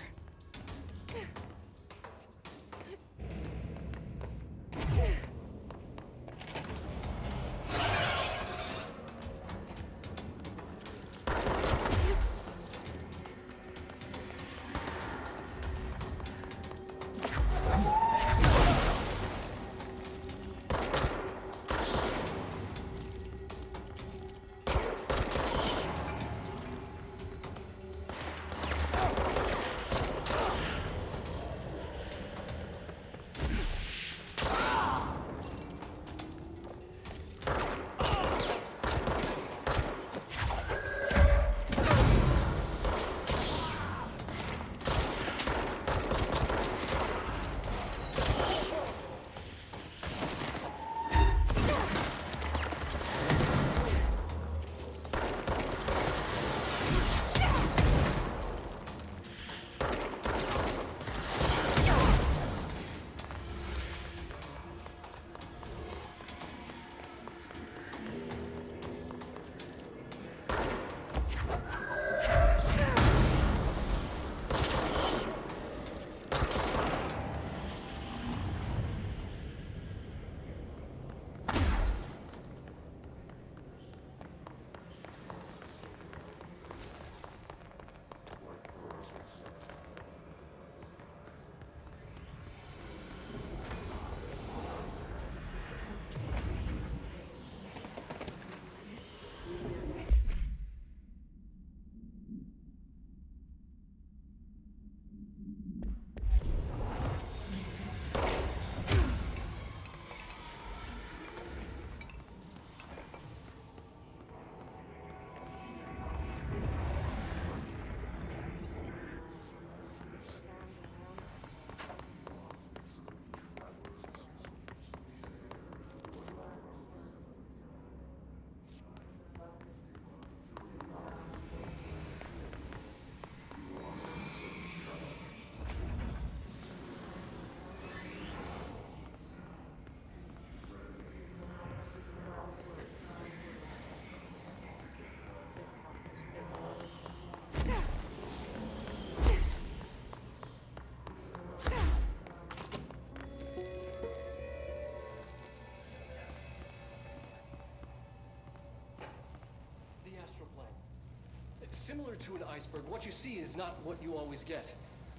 Similar to an iceberg, what you see is not what you always get.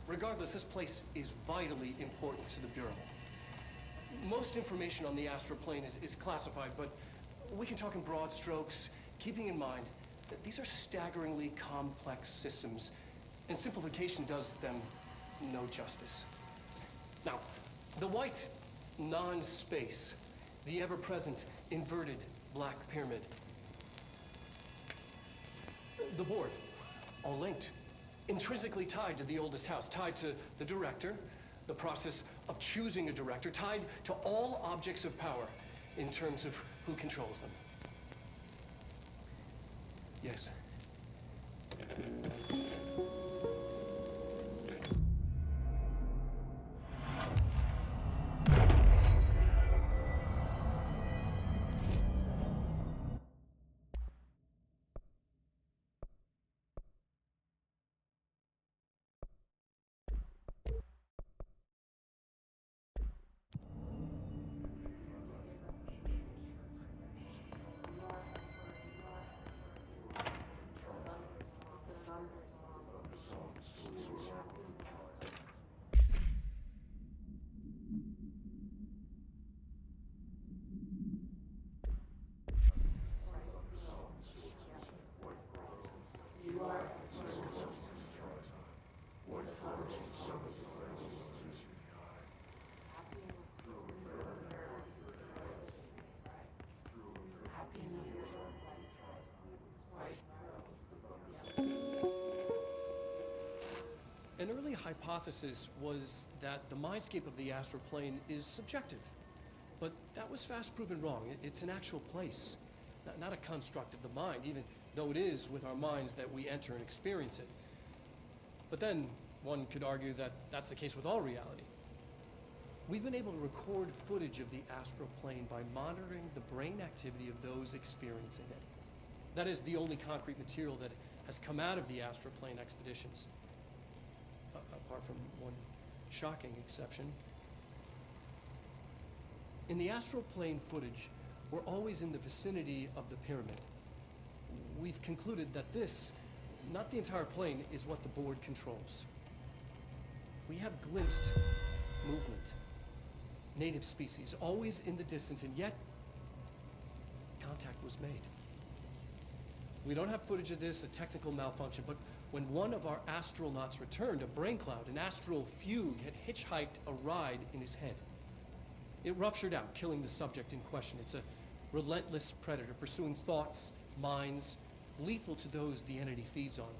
Regardless, this place is vitally important to the Bureau. Most information on the astral plane is classified, but we can talk in broad strokes, keeping in mind that these are staggeringly complex systems, and simplification does them no justice. Now, the white non-space, the ever-present inverted black pyramid, the board, all linked, intrinsically tied to the oldest house, tied to the director, the process of choosing a director, tied to all objects of power in terms of who controls them. Yes. An early hypothesis was that the mindscape of the astral plane is subjective. But that was fast proven wrong. It's an actual place, not a construct of the mind, even though it is with our minds that we enter and experience it. But then one could argue that that's the case with all reality. We've been able to record footage of the astral plane by monitoring the brain activity of those experiencing it. That is the only concrete material that has come out of the astral plane expeditions. Apart from one shocking exception. In the astral plane footage, we're always in the vicinity of the pyramid. We've concluded that this, not the entire plane, is what the board controls. We have glimpsed movement, native species, always in the distance, and yet contact was made. We don't have footage of this, a technical malfunction, but when one of our astronauts returned, a brain cloud, an astral fugue, had hitchhiked a ride in his head. It ruptured out, killing the subject in question. It's a relentless predator, pursuing thoughts, minds, lethal to those the entity feeds on.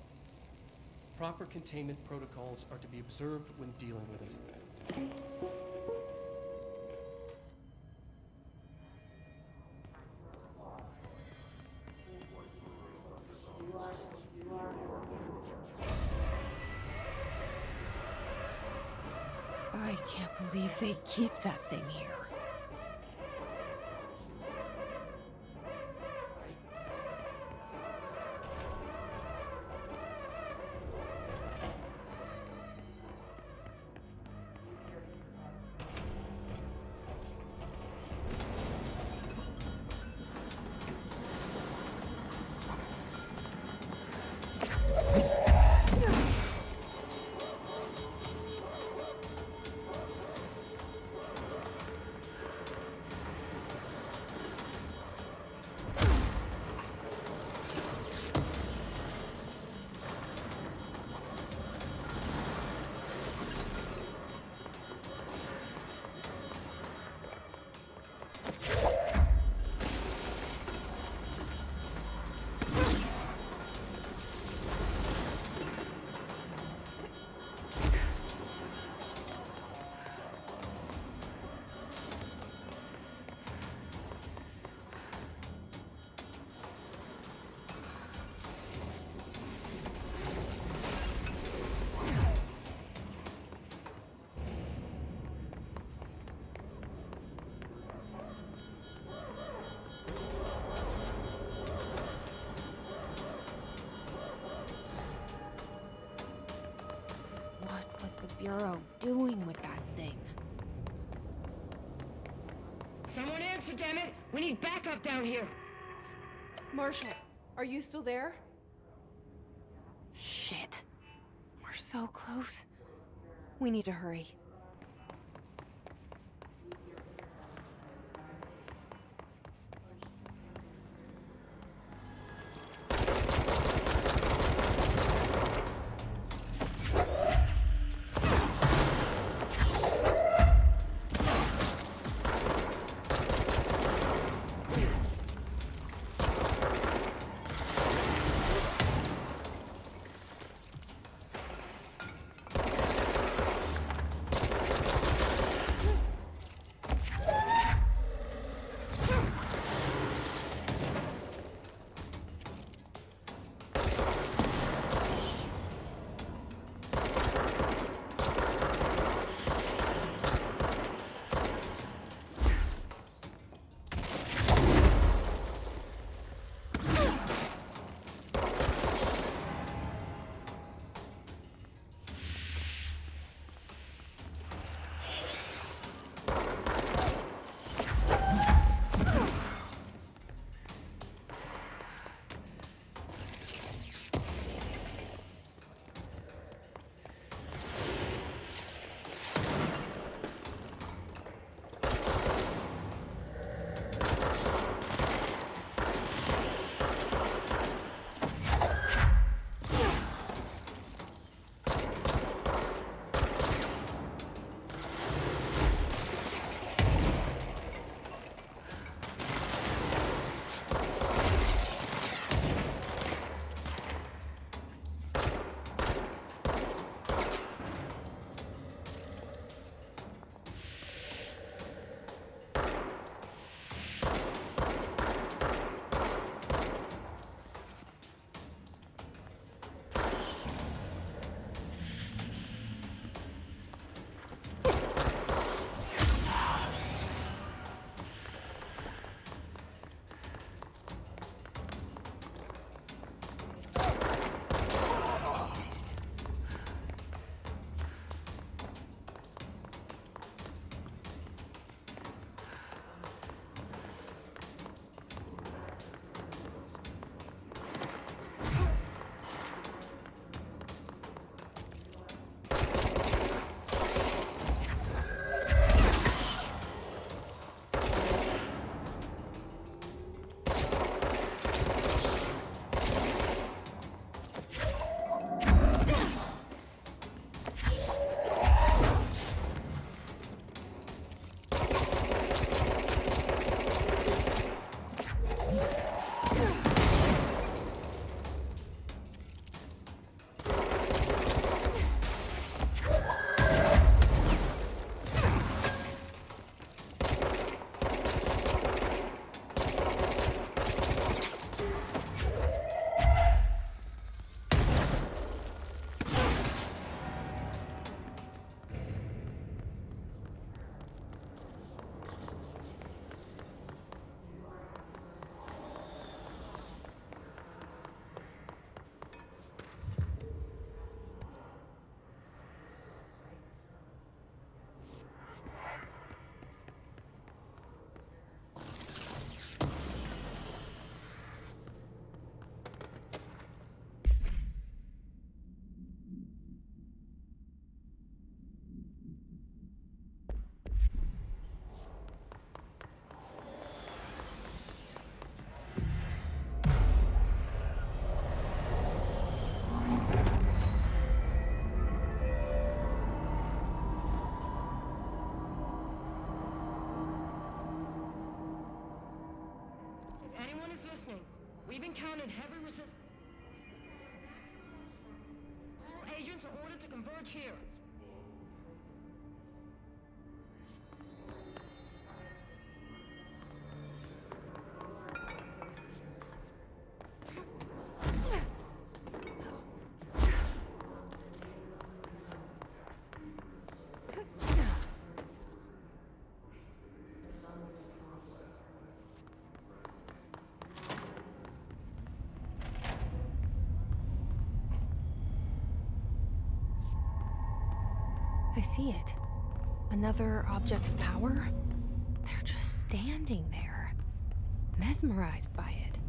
Proper containment protocols are to be observed when dealing with it. I can't believe they keep that thing here. What was the Bureau doing with that thing? Someone answer, damn it! We need backup down here! Marshall, are you still there? Shit. We're so close. We need to hurry. We've encountered heavy resistance. All agents are ordered to converge here. I see it. Another object of power? They're just standing there, mesmerized by it.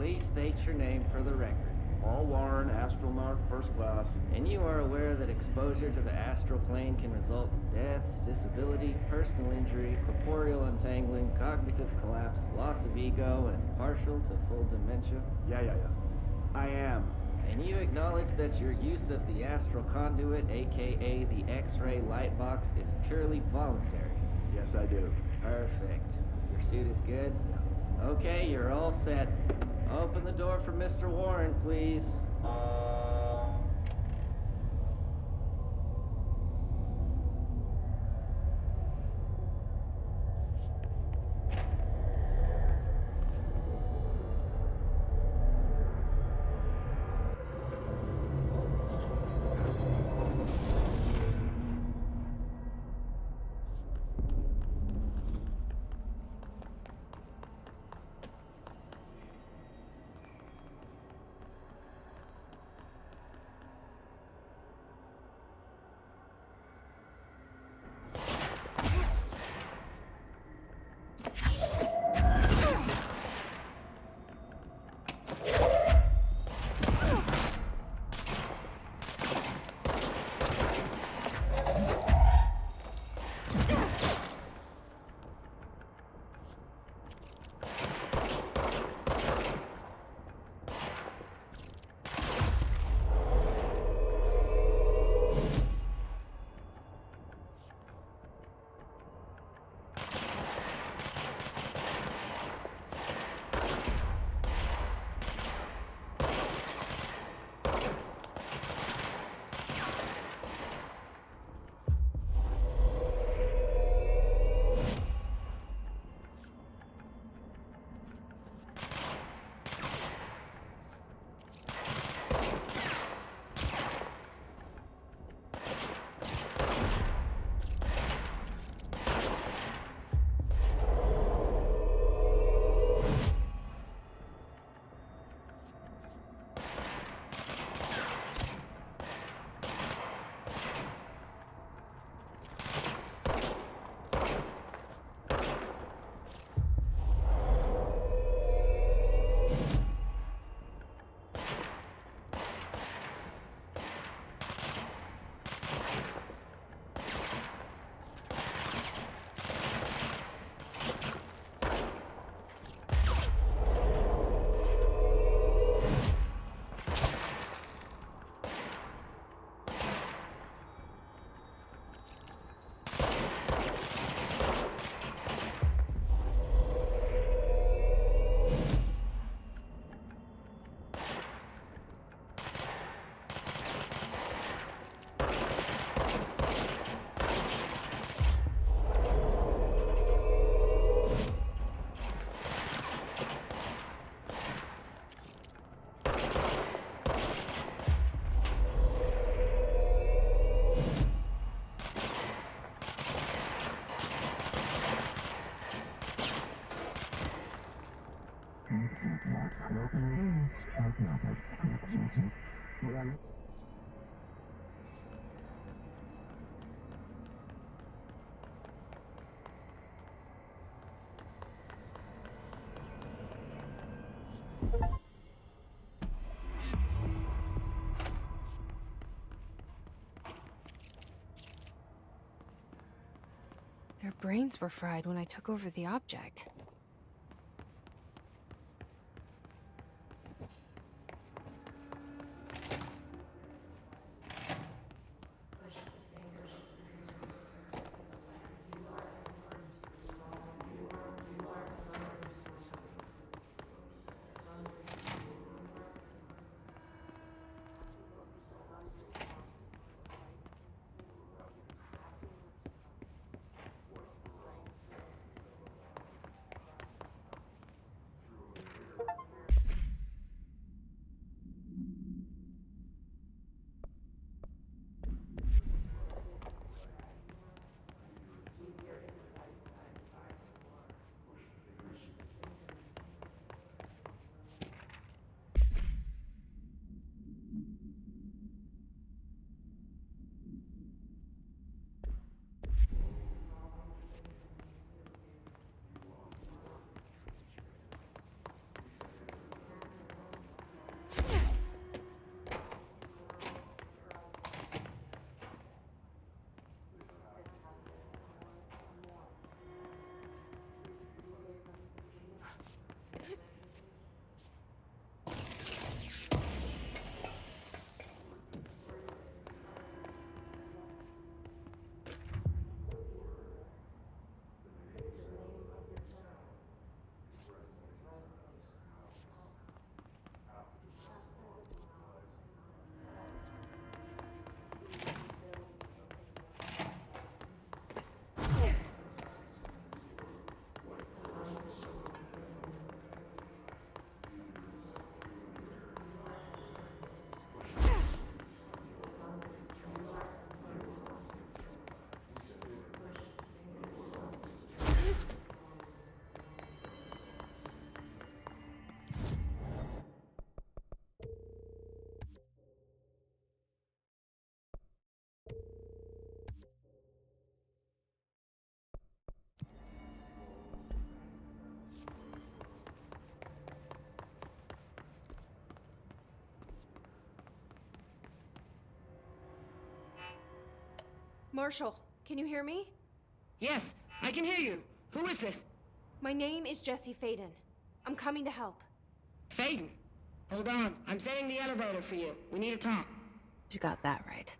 Please state your name for the record. Paul Warren, astronaut, first class. And you are aware that exposure to the astral plane can result in death, disability, personal injury, corporeal untangling, cognitive collapse, loss of ego, and partial to full dementia? Yeah. I am. And you acknowledge that your use of the astral conduit, aka the X-ray light box, is purely voluntary? Yes, I do. Perfect. Your suit is good? Okay, you're all set. Open the door for Mr. Warren, please. Their brains were fried when I took over the object. Marshall, can you hear me? Yes, I can hear you. Who is this? My name is Jesse Faden. I'm coming to help. Faden. Hold on. I'm setting the elevator for you. We need to talk. She got that right.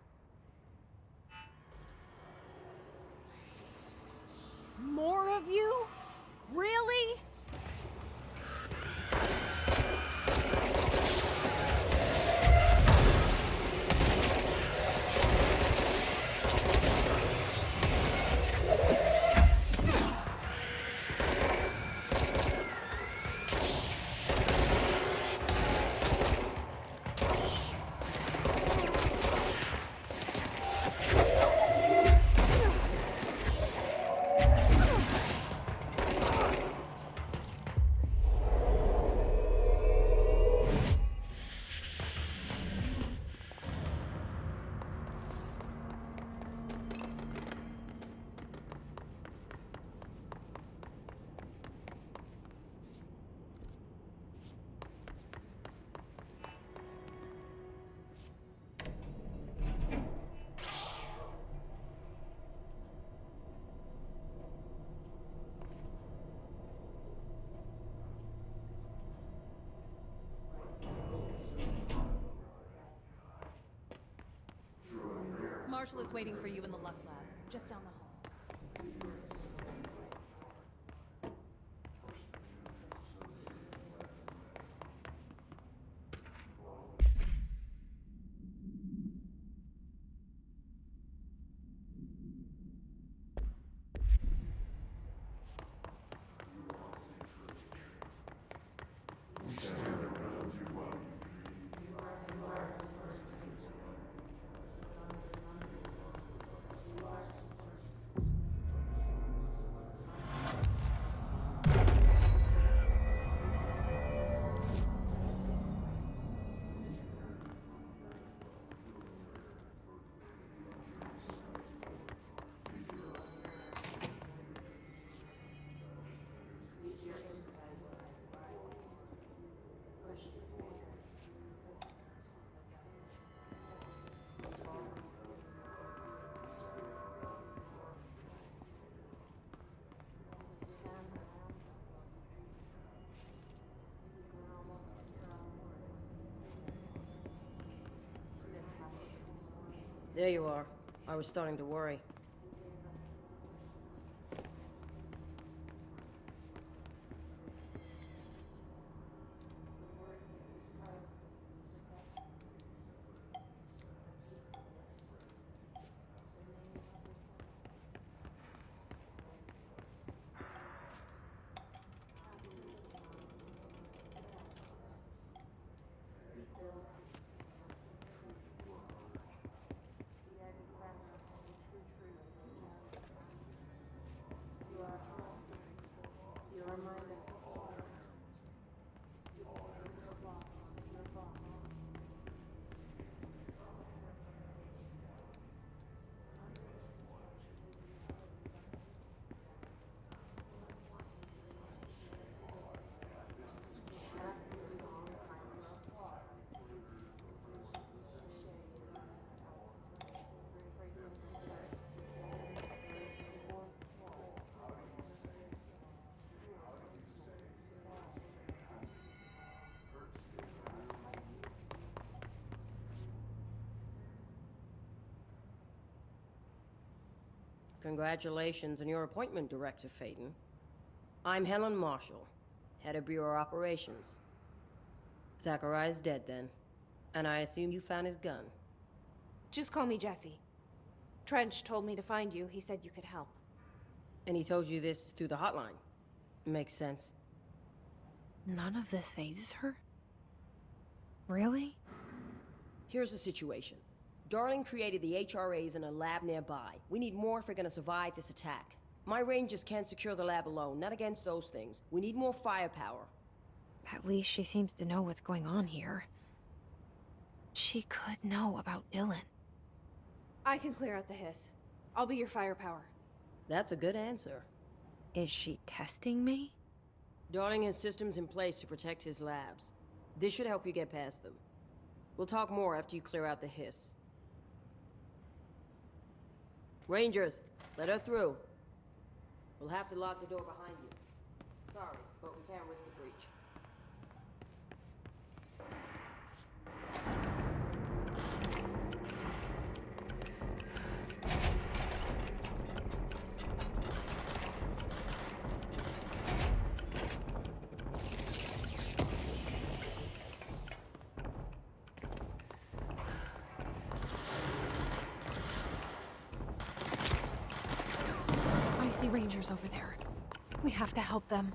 More of you? Really? Marshall is waiting for you in the Luck Lab, just down the hall. There you are. I was starting to worry. Congratulations on your appointment, Director Phaeton. I'm Helen Marshall, Head of Bureau Operations. Zachariah's dead then, and I assume you found his gun. Just call me Jesse. Trench told me to find you. He said you could help. And he told you this through the hotline. Makes sense. None of this phases her? Really? Here's the situation. Darling created the HRAs in a lab nearby. We need more if we're gonna survive this attack. My rangers can't secure the lab alone, not against those things. We need more firepower. At least she seems to know what's going on here. She could know about Dylan. I can clear out the hiss. I'll be your firepower. That's a good answer. Is she testing me? Darling has systems in place to protect his labs. This should help you get past them. We'll talk more after you clear out the hiss. Rangers, let her through. We'll have to lock the door behind you. Sorry, but we can't risk a breach. I see Rangers over there. We have to help them.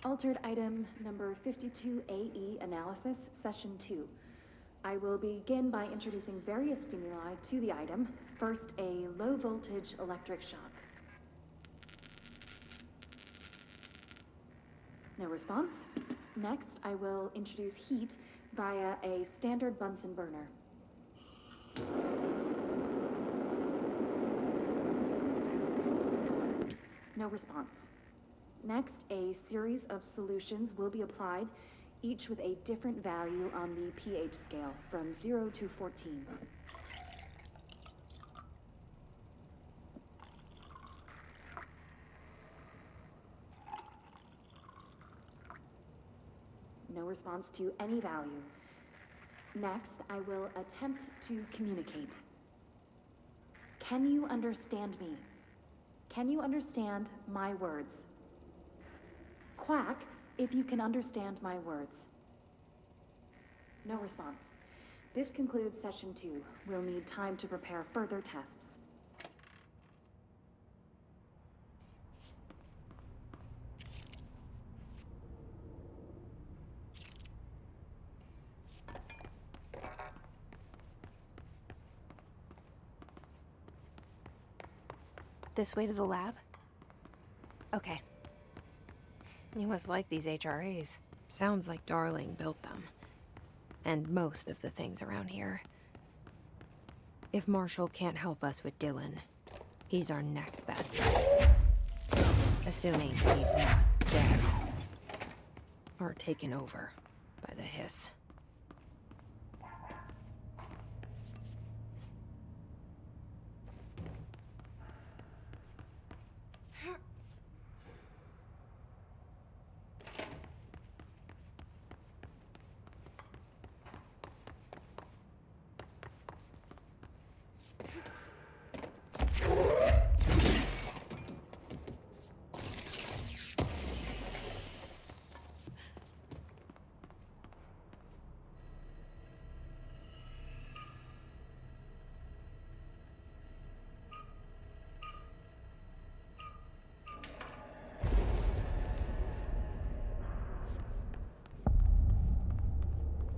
Altered item number 52AE analysis, session 2. I will begin by introducing various stimuli to the item. First, a low voltage electric shock. No response. Next, I will introduce heat via a standard Bunsen burner. No response. Next, a series of solutions will be applied, each with a different value on the pH scale, from 0 to 14. No response to any value. Next, I will attempt to communicate. Can you understand me? Can you understand my words? Quack if you can understand my words. No response. This concludes session 2. We'll need time to prepare further tests. This way to the lab? Okay. You must like these HRAs. Sounds like Darling built them. And most of the things around here. If Marshall can't help us with Dylan, he's our next best bet. Assuming he's not dead. Or taken over by the hiss.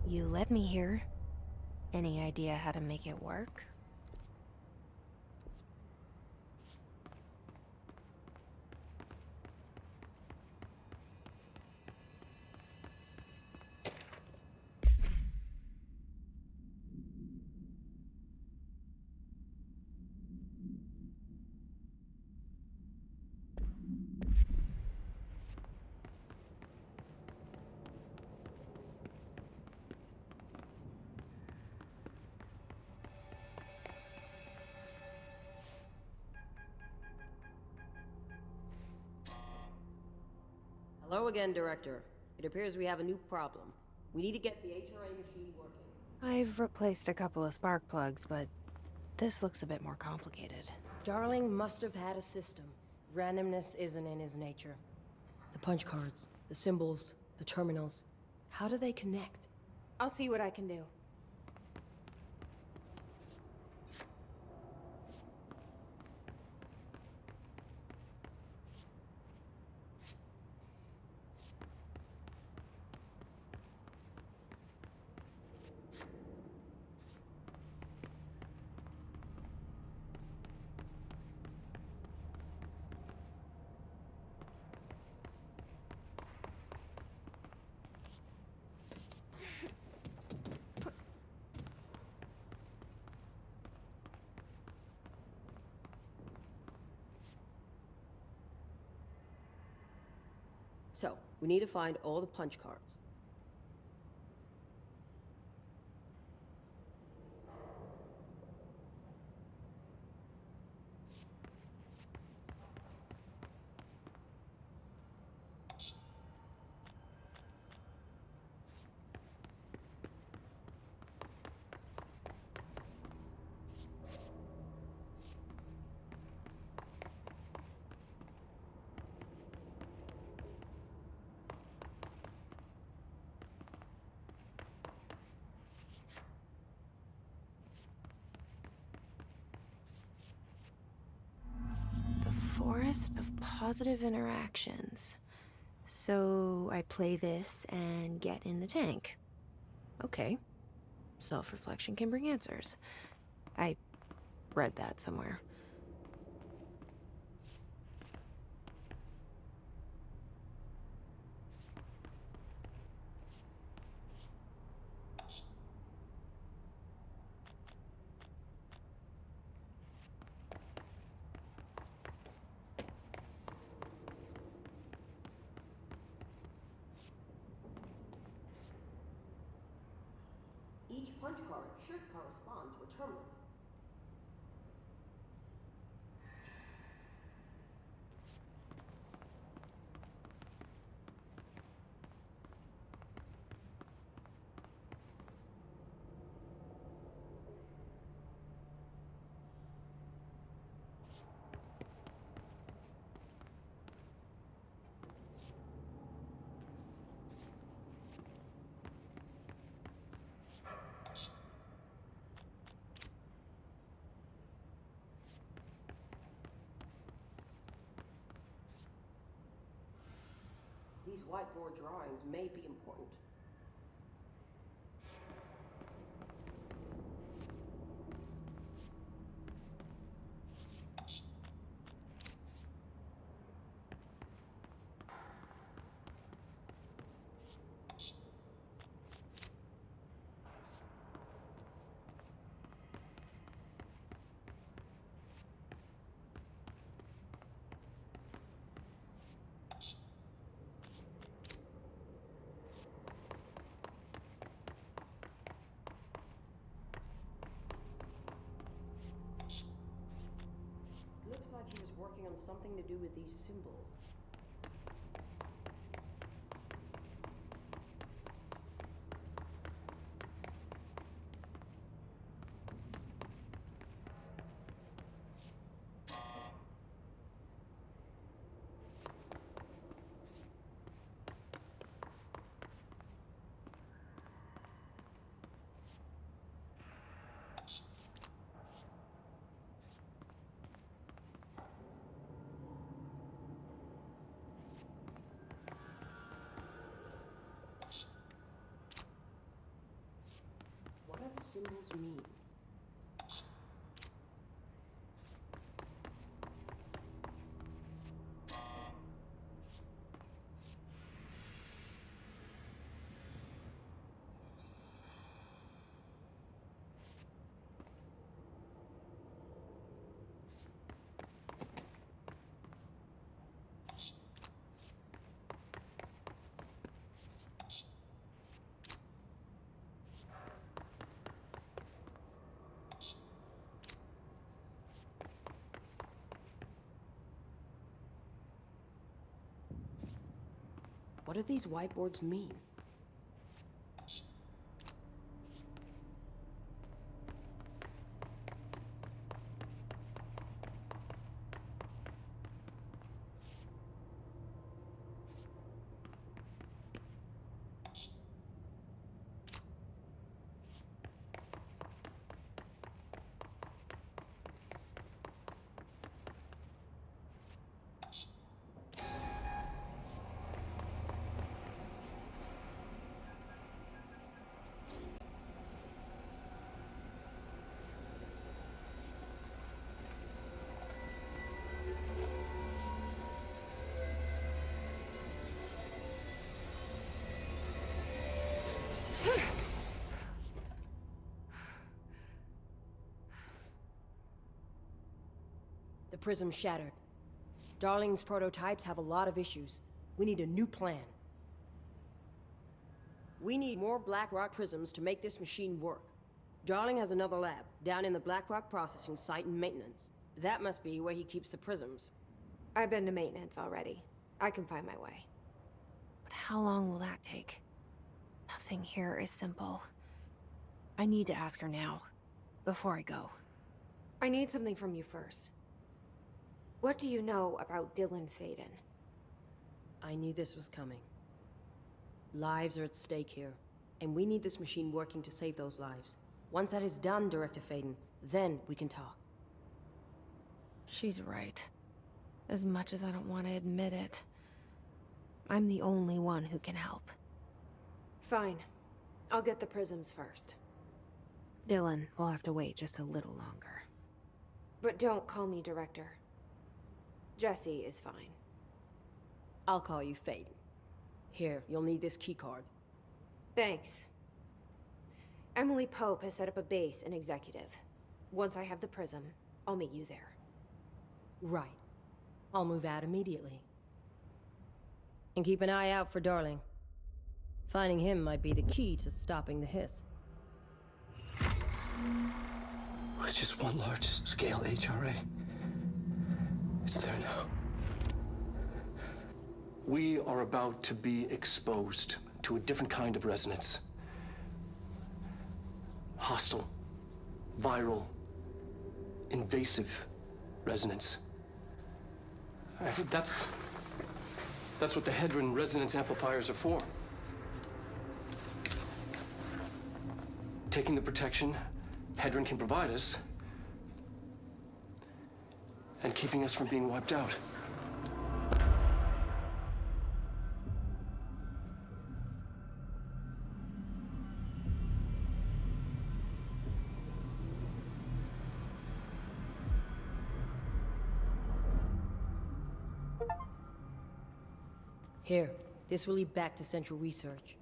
You led me here. Any idea how to make it work? Hello again, Director. It appears we have a new problem. We need to get the HRA machine working. I've replaced a couple of spark plugs, but this looks a bit more complicated. Darling must have had a system. Randomness isn't in his nature. The punch cards, the symbols, the terminals. How do they connect? I'll see what I can do. So, we need to find all the punch cards. Forest of positive interactions. So I play this and get in the tank. Okay. Self-reflection can bring answers. I read that somewhere. Each punch card should correspond to a terminal. These whiteboard drawings may be important. Looks like he was working on something to do with these symbols. What do the symbols mean? What do these whiteboards mean? The prism shattered. Darling's prototypes have a lot of issues. We need a new plan. We need more Blackrock prisms to make this machine work. Darling has another lab, down in the Blackrock processing site in maintenance. That must be where he keeps the prisms. I've been to maintenance already. I can find my way. But how long will that take? Nothing here is simple. I need to ask her now, before I go. I need something from you first. What do you know about Dylan Faden? I knew this was coming. Lives are at stake here, and we need this machine working to save those lives. Once that is done, Director Faden, then we can talk. She's right. As much as I don't want to admit it. I'm the only one who can help. Fine. I'll get the prisms first. Dylan will have to wait just a little longer. But don't call me Director. Jesse is fine. I'll call you Faden. Here, you'll need this keycard. Thanks. Emily Pope has set up a base in Executive. Once I have the prism, I'll meet you there. Right. I'll move out immediately. And keep an eye out for Darling. Finding him might be the key to stopping the hiss. It's just one large-scale HRA. It's there now. We are about to be exposed to a different kind of resonance. Hostile, viral, invasive resonance. I think that's what the Hedron resonance amplifiers are for. Taking the protection Hedron can provide us, and keeping us from being wiped out. Here, this will lead back to Central Research.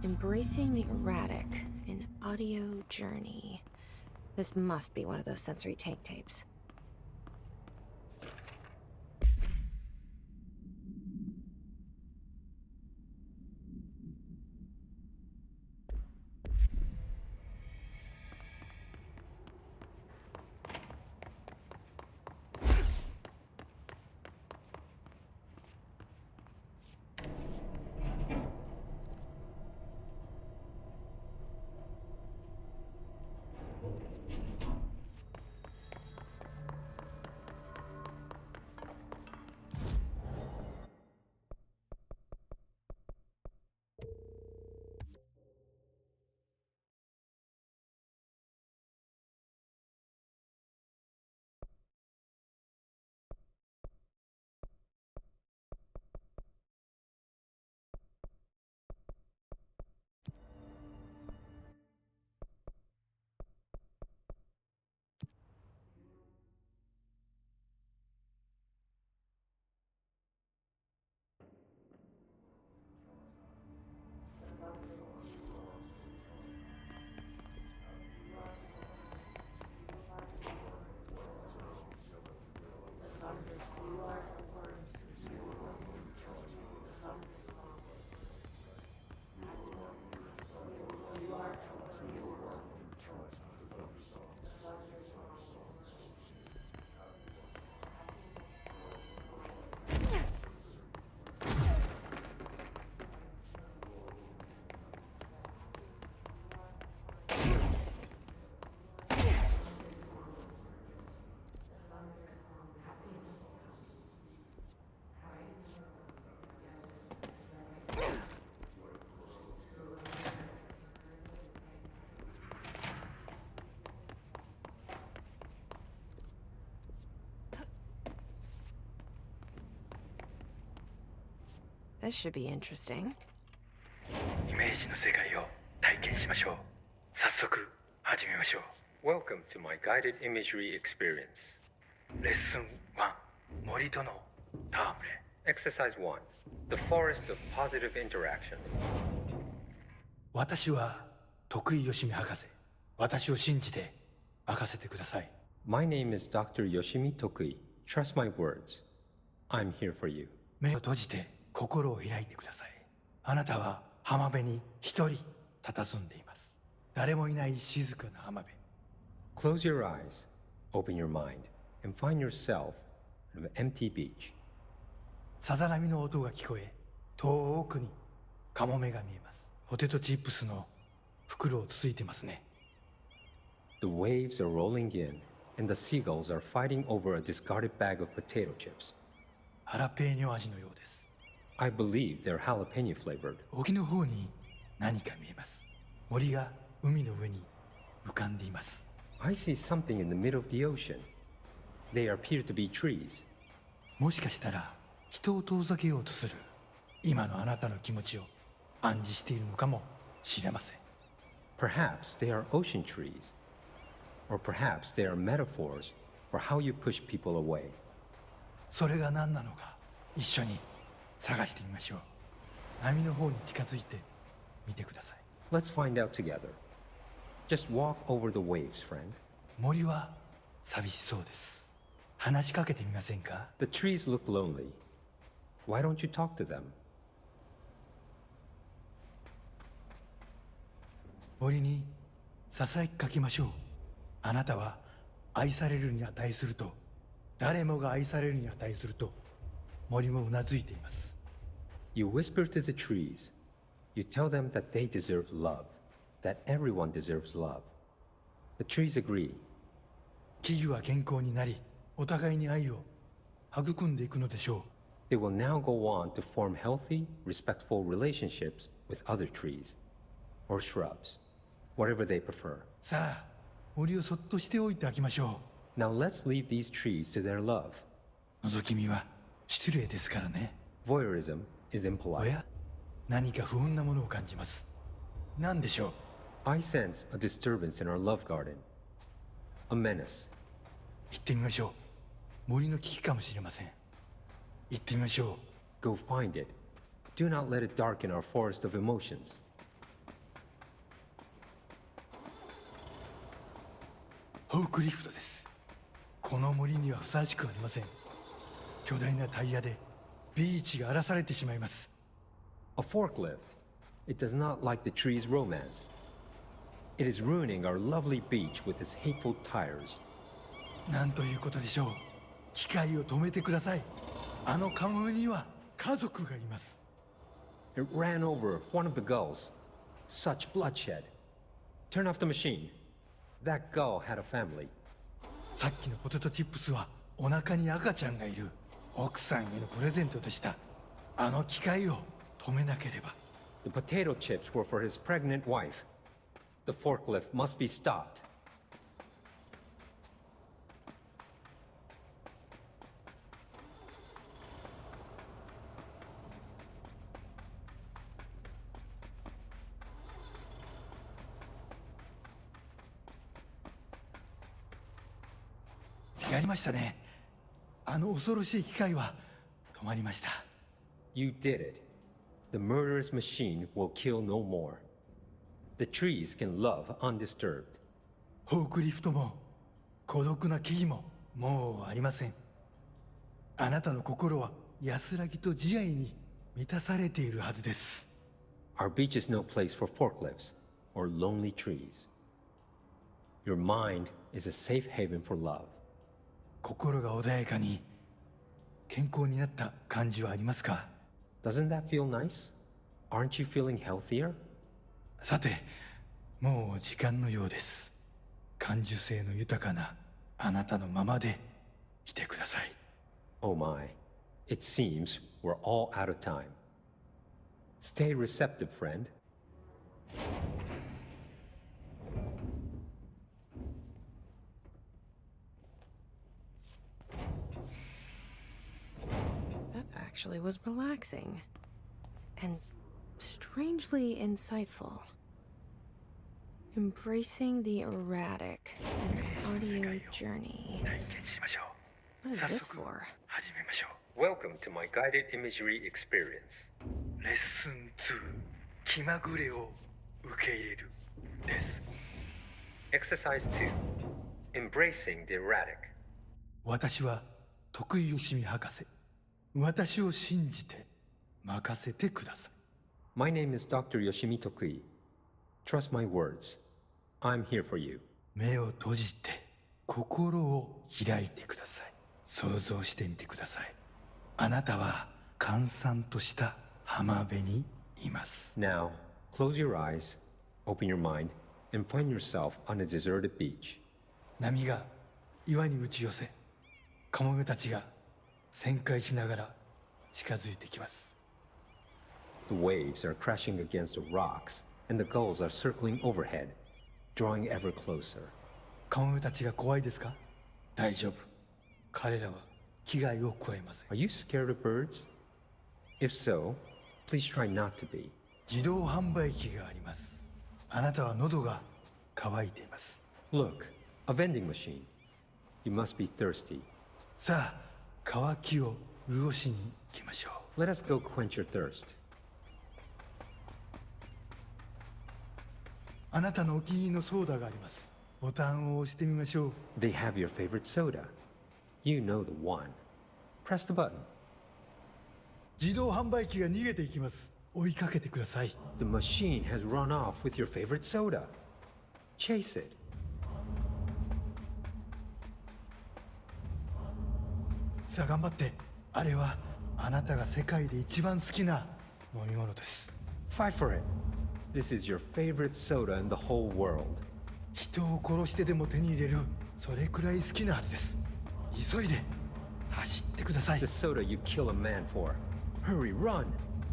Embracing the erratic, an audio journey. This must be one of those sensory tank tapes. This should be interesting. イメージの世界を体験しましょう。早速始めましょう。Welcome to my guided imagery experience. レッスン1、森との戯れ。Exercise 1, the forest of positive interactions. 私は徳井義美博士。私を信じて任せてください。My name is Dr. Yoshimi Tokui. Trust my words. I'm here for you. 目を閉じて心を開いてください。あなたは浜辺に一人佇んでいます。誰もいない静かな浜辺。Close your eyes, open your mind, and find yourself on an empty beach. さざ波の音が聞こえ、遠くにカモメが見えます。ポテトチップスの袋をつついてますね。The waves are rolling in, and the seagulls are fighting over a discarded bag of potato chips. ハラペーニョ味のようです。I believe they're jalapeno flavored. 沖の方に何か見えます。森が海の上に浮かんでいます。I see something in the middle of the ocean. They appear to be trees. もしかしたら人を遠ざけようとする今のあなたの気持ちを暗示しているのかもしれません。Perhaps they are ocean trees. Or perhaps they are metaphors for how you push people away. それが何なのか一緒に探してみましょう。波の方に近づいてみてください。Let's find out together. Just walk over the waves, friend. 森は寂しそうです。話しかけてみませんか？ The trees look lonely. Why don't you talk to them? 森にささやきかけましょう。あなたは愛されるに値すると、誰もが愛されるに値すると、森もうなずいています。You whisper to the trees. You tell them that they deserve love, that everyone deserves love. The trees agree. 木々は健康になり、お互いに愛を育んでいくのでしょう。They will now go on to form healthy, respectful relationships with other trees or shrubs, whatever they prefer. さあ、森をそっとしておいてあげましょう。Now let's leave these trees to their love. 覗き見は失礼ですからね。Voyeurism is impolite. おや、何か不穏なものを感じます。何でしょう？ I sense a disturbance in our love garden. A menace. 行ってみましょう。森の危機かもしれません。行ってみましょう。Go find it. Do not let it darken our forest of emotions. フォークリフトです。この森にはふさわしくありません。巨大なタイヤでビーチが荒らされてしまいます。A forklift. It does not like the tree's romance. It is ruining our lovely beach with its hateful tires. なんということでしょう。機械を止めてください。あのカモメには家族がいます。It ran over one of the gulls. Such bloodshed. Turn off the machine. That gull had a family. さっきのポテトチップスはお腹に赤ちゃんがいる奥さんへのプレゼントでした。あの機械を止めなければ。The potato chips were for his pregnant wife. The forklift must be stopped.やりましたね。あの恐ろしい機械は止まりました。You did it. The murderous machine will kill no more. The trees can love undisturbed. フォークリフトも孤独な木々ももうありません。あなたの心は安らぎと慈愛に満たされているはずです。Our beach is no place for forklifts or lonely trees. Your mind is a safe haven for love. 心が穏やかに健康になった感じはありますか？ Doesn't that feel nice? Aren't you feeling healthier? さて、もう時間のようです。感受性の豊かなあなたのままでいてください。Oh my, it seems we're all out of time. Stay receptive, friend. That actually was relaxing. And strangely insightful. Embracing the erratic in an audio journey. What is this for? Welcome to my guided imagery experience. レッスン2、気まぐれを受け入れるです。Exercise 2. Embracing the erratic. 私は徳井義美博士。私を信じて任せてください。My name is Dr. Yoshimi Tokui. Trust my words. I'm here for you. 目を閉じて心を開いてください。想像してみてください。あなたは閑散とした浜辺にいます。Now, close your eyes, open your mind, and find yourself on a deserted beach. 波が岩に打ち寄せ、カモメたちが旋回しながら近づいてきます。The waves are crashing against the rocks, and the gulls are circling overhead, drawing ever closer. カモメたちが怖いですか？大丈夫。彼らは危害を加えません。Are you scared of birds? If so, please try not to be. 自動販売機があります。あなたは喉が渇いています。Look, a vending machine. You must be thirsty. さあ、渇きを潤しに行きましょう。Let us go quench your thirst. あなたのお気に入りのソーダがあります。ボタンを押してみましょう。They have your favorite soda. You know the one. Press the button. 自動販売機が逃げていきます。追いかけてください。The machine has run off with your favorite soda. Chase it. さあ頑張って。あれはあなたが世界で一番好きな飲み物です。Fight for it. This is your favorite soda in the whole world. 人を殺してでも手に入れる、それくらい好きなはずです。急いで走ってください。 The soda you kill a man for. Hurry, run!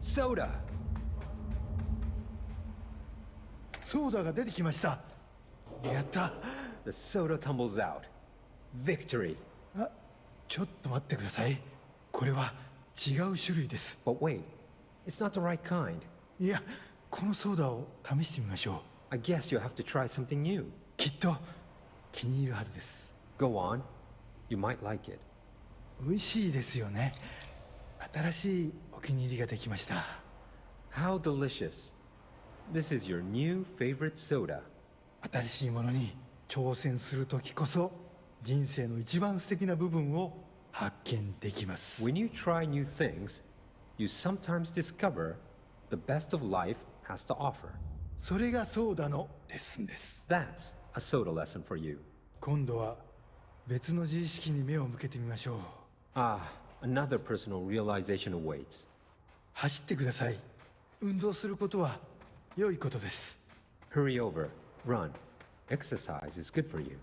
Soda! ソーダが出てきました。やった。 The soda tumbles out. Victory. あ、ちょっと待ってください。これは違う種類です。 But wait, it's not the right kind. いや、このソーダを試してみましょう。I guess you'll have to try something new. きっと気に入るはずです。 Go on. You might like it. 美味しいですよね。新しいお気に入りができました。How delicious. This is your new favorite soda. 新しいものに挑戦する時こそ人生の一番素敵な部分を発見できます。 When you try new things, you sometimes discover the best of life has to offer. それがソーダのレッスンです。 That's a soda lesson for you. 今度は別の自意識に目を向けてみましょう。 Ah, another personal realization awaits. 走ってください。運動することは良いことです。 Hurry over, run. Exercise is good for you.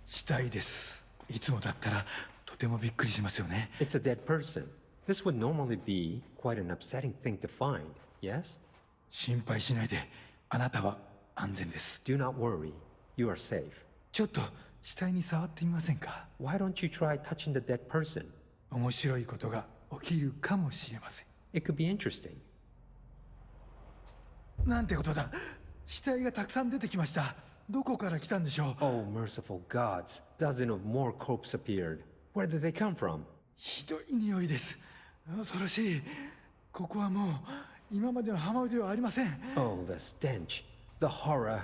死体です。いつもだったらとてもびっくりしますよね。 It's a dead person. This would normally be quite an upsetting thing to find, yes? 心配しないで。あなたは安全です。 Do not worry. You are safe. ちょっと死体に触ってみませんか？ Why don't you try touching the dead person? 面白いことが起きるかもしれません。 It could be interesting. なんてことだ。死体がたくさん出てきました。どこから来たんでしょう？ Oh, merciful gods. Dozen of more corpses appeared. Where did they come from? ひどい匂いです。恐ろしい。ここはもう今までの浜辺ではありません。 Oh, the stench. The horror.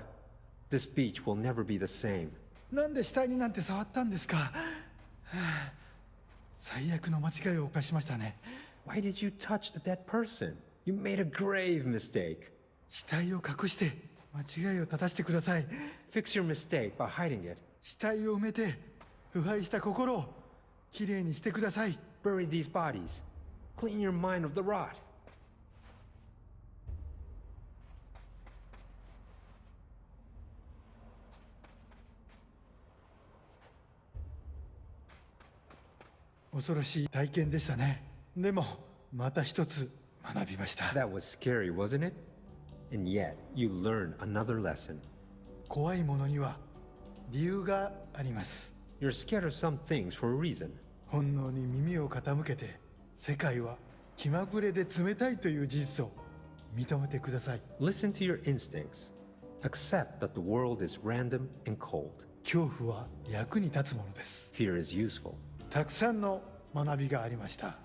This beach will never be the same. なんで死体になんて触ったんですか？はあ、最悪の間違いを犯しましたね。 Why did you touch the dead person? You made a grave mistake. 死体を隠して間違いを正してください。 Fix your mistake by hiding it. 死体を埋めて腐敗した心をきれいにしてください。 Bury these bodies. Clean your mind of the rot. 恐ろしい体験でしたね。でもまた一つ学びました。 That was scary, wasn't it? And yet, you learned another lesson. 怖いものには理由があります。 You're scared of some things for a reason. 本能に耳を傾けて、世界は気まぐれで冷たいという事実を認めてください。 Listen to your instincts. Accept that the world is random and cold. 恐怖は役に立つものです。 Fear is useful. たくさんの学びがありました。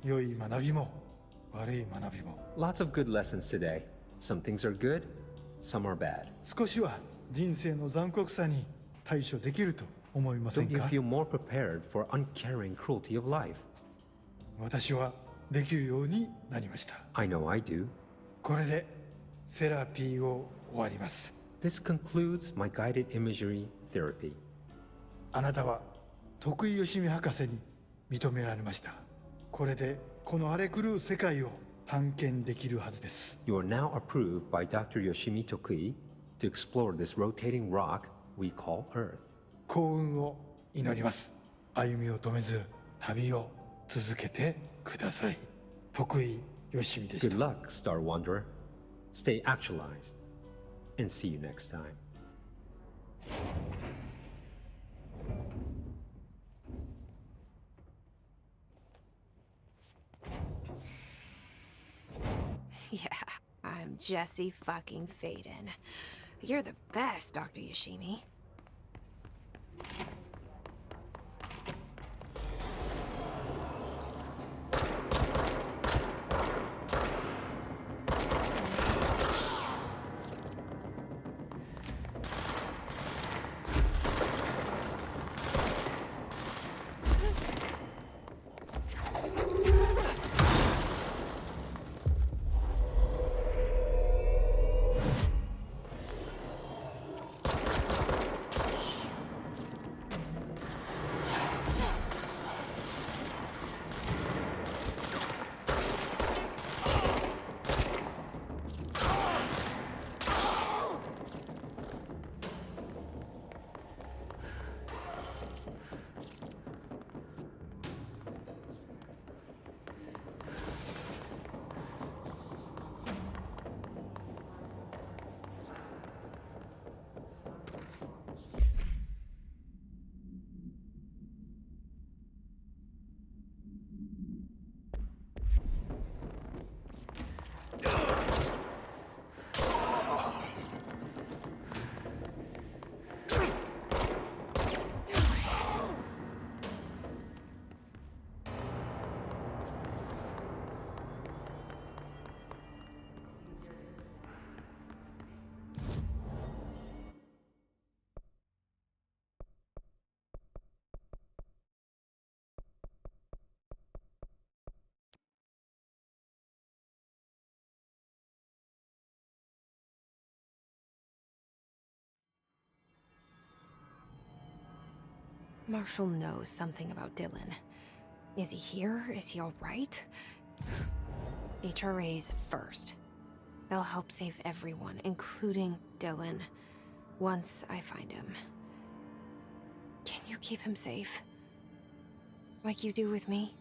良い学びも悪い学びも。 Lots of good lessons today. Some things are good, some are bad. 少しは人生の残酷さに対処できると思いません Don't you か？ feel more prepared for uncaring cruelty of life? 私はできるようになりました。 I know I do. これでセラピーを終わります。 This concludes my guided imagery therapy. あなたは徳井義美博士に認められました。これでこの荒れ狂う世界を探検できるはずです。 You are now approved by Dr. Yoshimi Tokui to explore this rotating rock we call Earth. 幸運を祈ります。歩みを止めず旅を続けてください。徳井義美でした。 Good luck, Star Wanderer. Stay actualized. And see you next time. Yeah, I'm Jesse fucking Faden. You're the best, Dr. Yoshimi. Marshall knows something about Dylan. Is he here? Is he alright? HRAs first. They'll help save everyone, including Dylan, once I find him. Can you keep him safe? Like you do with me?